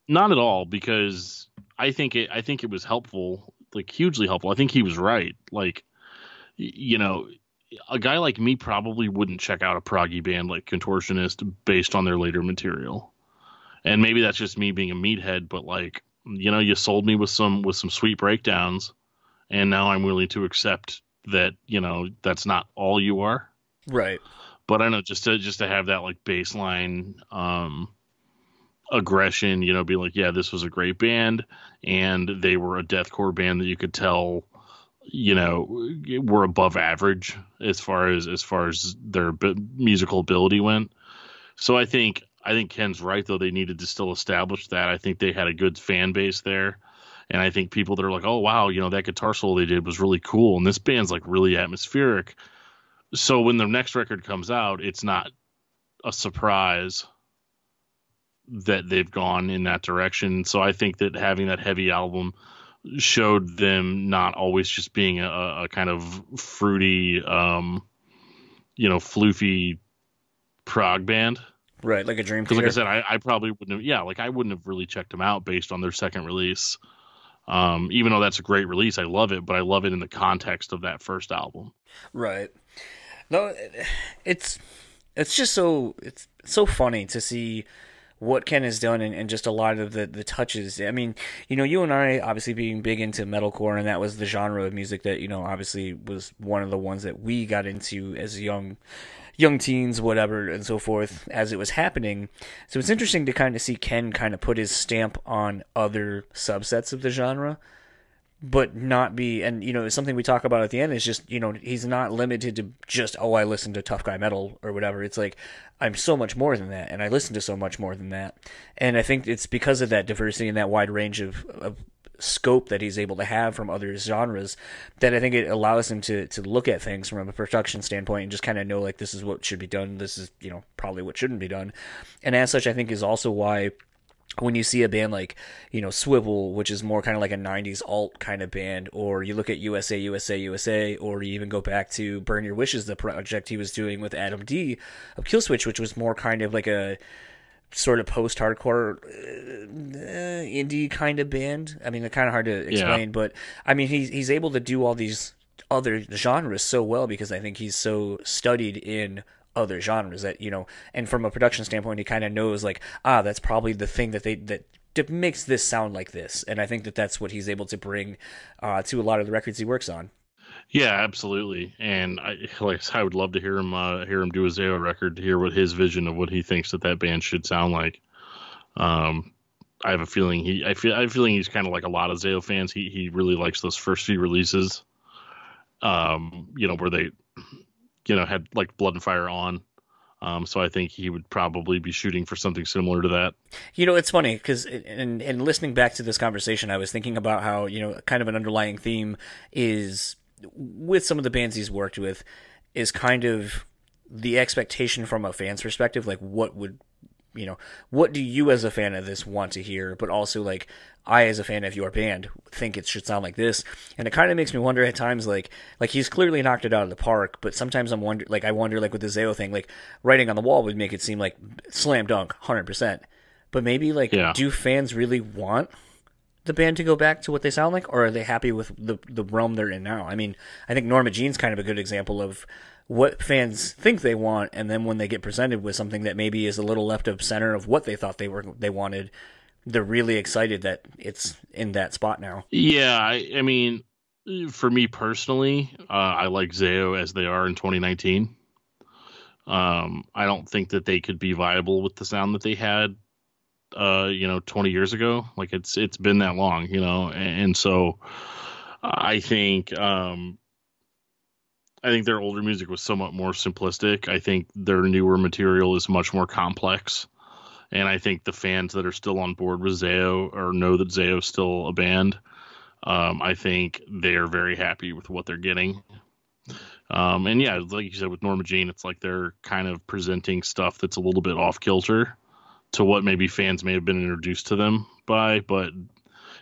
Not at all, because I think it was helpful, like hugely helpful. I think he was right. Like, a guy like me probably wouldn't check out a proggy band like Contortionist based on their later material. And maybe that's just me being a meathead, but like, you sold me with some sweet breakdowns, and now I'm willing to accept that, that's not all you are. Right. But I don't know, just to have that like baseline aggression, be like, yeah, this was a great band, and they were a deathcore band that you could tell, were above average as far as their musical ability went. So I think Ken's right, though. They needed to still establish that. I think they had a good fan base there. And I think people that are like, oh, wow, that guitar solo they did was really cool. And this band's like really atmospheric. So when the next record comes out, it's not a surprise that they've gone in that direction. So I think that having that heavy album showed them not always just being a kind of fruity, floofy prog band. Right, like a Dream Because, Theater. like I said, I probably wouldn't have, I wouldn't have really checked them out based on their second release. Even though that's a great release, I love it, but I love it in the context of that first album. Right. No, it's just it's so funny to see what Ken has done and just a lot of the touches. I mean, you and I obviously being big into metalcore, and that was the genre of music that, obviously was one of the ones that we got into as young teens, whatever, and so forth, as it was happening. So it's interesting to kind of see Ken kind of put his stamp on other subsets of the genre, but not be, and something we talk about at the end is just, he's not limited to just, I listen to tough guy metal or whatever. It's like, I'm so much more than that, and I listen to so much more than that. And I think it's because of that diversity and that wide range of scope that he's able to have from other genres that I think it allows him to look at things from a production standpoint and just kind of know, like, this is what should be done, this is, probably what shouldn't be done. And as such, I think is also why when you see a band like, Swivel, which is more kind of like a 90s alt kind of band, or you look at USA, or you even go back to Burn Your Wishes, the project he was doing with Adam D of Killswitch, which was more kind of like a sort of post-hardcore indie kind of band. I mean, they're kind of hard to explain, but I mean, he's able to do all these other genres so well because I think he's so studied in other genres that, and from a production standpoint, he kind of knows, like, that's probably the thing that makes this sound like this. And I think that that's what he's able to bring to a lot of the records he works on. Yeah, absolutely. And I would love to hear him do a Zao record, to hear what his vision of what he thinks that band should sound like. I have a feeling I feel he's kind of like a lot of Zao fans. He really likes those first few releases, where they, had like Blood and Fire on. So I think he would probably be shooting for something similar to that. It's funny because in listening back to this conversation, I was thinking about how, kind of an underlying theme is with some of the bands he's worked with is kind of the expectation from a fan's perspective, like what do you as a fan of this want to hear, but also like I as a fan of your band think it should sound like this. And it kind of makes me wonder at times, like he's clearly knocked it out of the park, but sometimes I wonder like with the Zao thing, like writing on the wall would make it seem like slam dunk 100%, but maybe do fans really want the band to go back to what they sound like, or are they happy with the realm they're in now? I mean, I think Norma Jean's kind of a good example of what fans think they want, and then when they get presented with something that maybe is a little left of center of what they thought they wanted, they're really excited that it's in that spot now. Yeah, I mean, for me personally, I like Zao as they are in 2019. I don't think that they could be viable with the sound that they had 20 years ago. Like it's been that long, and so I think their older music was somewhat more simplistic. I think their newer material is much more complex, and I think the fans that are still on board with Zao or know that Zao's still a band, I think they're very happy with what they're getting. And yeah, like you said with Norma Jean, it's like they're kind of presenting stuff that's a little bit off kilter to what maybe fans may have been introduced to them by, but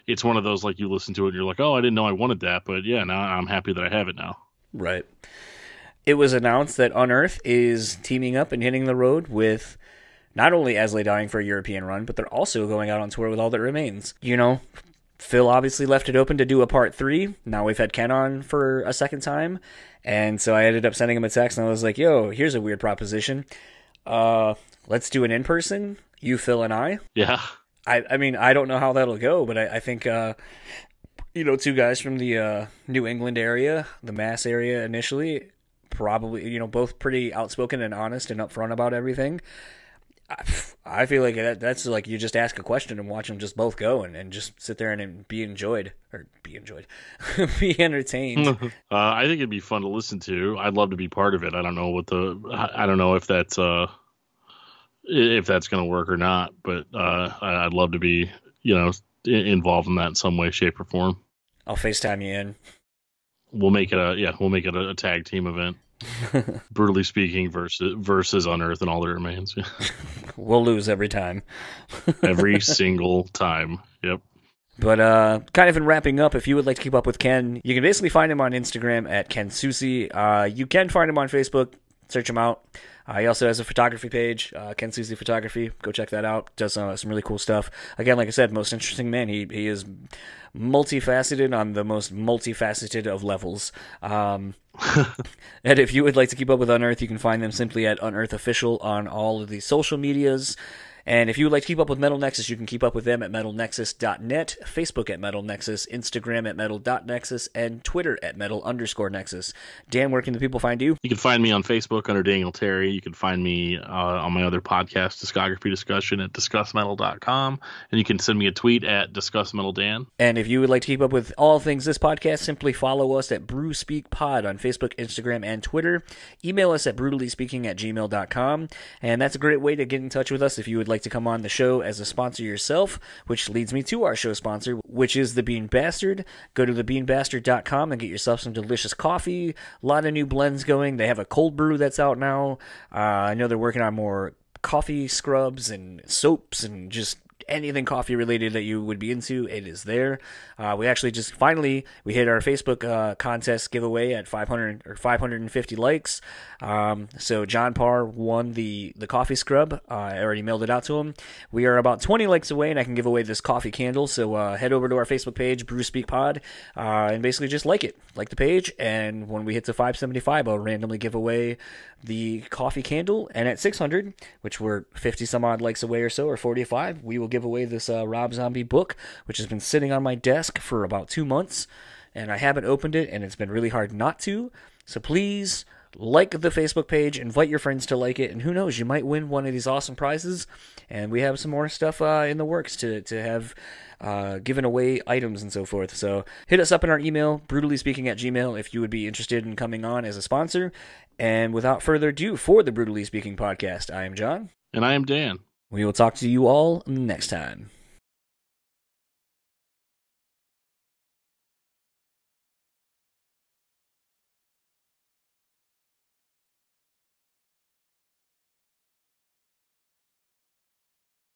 it's one of those, like, you listen to it and you're like, oh, I didn't know I wanted that, but yeah, now I'm happy that I have it now. Right. It was announced that Unearth is teaming up and hitting the road with not only As Lay Dying for a European run, but they're also going out on tour with All That Remains. Phil obviously left it open to do a part 3. Now we've had Ken on for a second time, and so I ended up sending him a text, and I was like, yo, here's a weird proposition. Let's do an in-person, you, Phil, and I. Yeah. I mean, I don't know how that'll go, but I think, two guys from the New England area, the Mass area initially, probably, both pretty outspoken and honest and upfront about everything. I feel like that's like you just ask a question and watch them just both go and just sit there and be entertained. be entertained. I think it'd be fun to listen to. I'd love to be part of it. I don't know if that's going to work or not, but I'd love to be, involved in that in some way, shape, or form. I'll FaceTime you in. We'll make it a tag team event. Brutally Speaking versus Unearth and all that remains. We'll lose every time. Every single time. Yep. But kind of in wrapping up, if you would like to keep up with Ken, you can basically find him on Instagram at Ken Susi. You can find him on Facebook. Search him out. He also has a photography page, Ken Susi Photography. Go check that out. Does some really cool stuff. Again, like I said, most interesting man. He is multifaceted on the most multifaceted of levels. And if you would like to keep up with Unearth, you can find them simply at Unearth Official on all of the social medias. And if you would like to keep up with Metal Nexus, you can keep up with them at metalnexus.net, Facebook at Metal Nexus, Instagram at metal.nexus, and Twitter at metal_nexus. Dan, where can the people find you? You can find me on Facebook under Daniel Terry. You can find me on my other podcast, Discography Discussion, at discussmetal.com. And you can send me a tweet at discussmetaldan. And if you would like to keep up with all things this podcast, simply follow us at BrewSpeakPod on Facebook, Instagram, and Twitter. Email us at brewtallyspeaking@gmail.com. And that's a great way to get in touch with us if you would like to come on the show as a sponsor yourself, which leads me to our show sponsor, which is The Bean Bastard. Go to thebeanbastard.com and get yourself some delicious coffee. A lot of new blends going. They have a cold brew that's out now. I know they're working on more coffee scrubs and soaps and just anything coffee related that you would be into, it is there. We actually just finally we hit our Facebook contest giveaway at 550 likes. So John Parr won the coffee scrub. I already mailed it out to him. We are about 20 likes away, and I can give away this coffee candle. So head over to our Facebook page, BrewSpeakPod, and basically just like the page. And when we hit to 575, I'll randomly give away the coffee candle. And at 600, which we're 50 some odd likes away or so, or 45, we will give away this Rob Zombie book, which has been sitting on my desk for about 2 months, and I haven't opened it, and it's been really hard not to. So please like the Facebook page, invite your friends to like it, and who knows, you might win one of these awesome prizes. And we have some more stuff in the works to have given away items and so forth. So hit us up in our email, BrewtallySpeaking@gmail, if you would be interested in coming on as a sponsor. And without further ado, for the Brewtally Speaking Podcast, I am John. And I am Dan. We will talk to you all next time.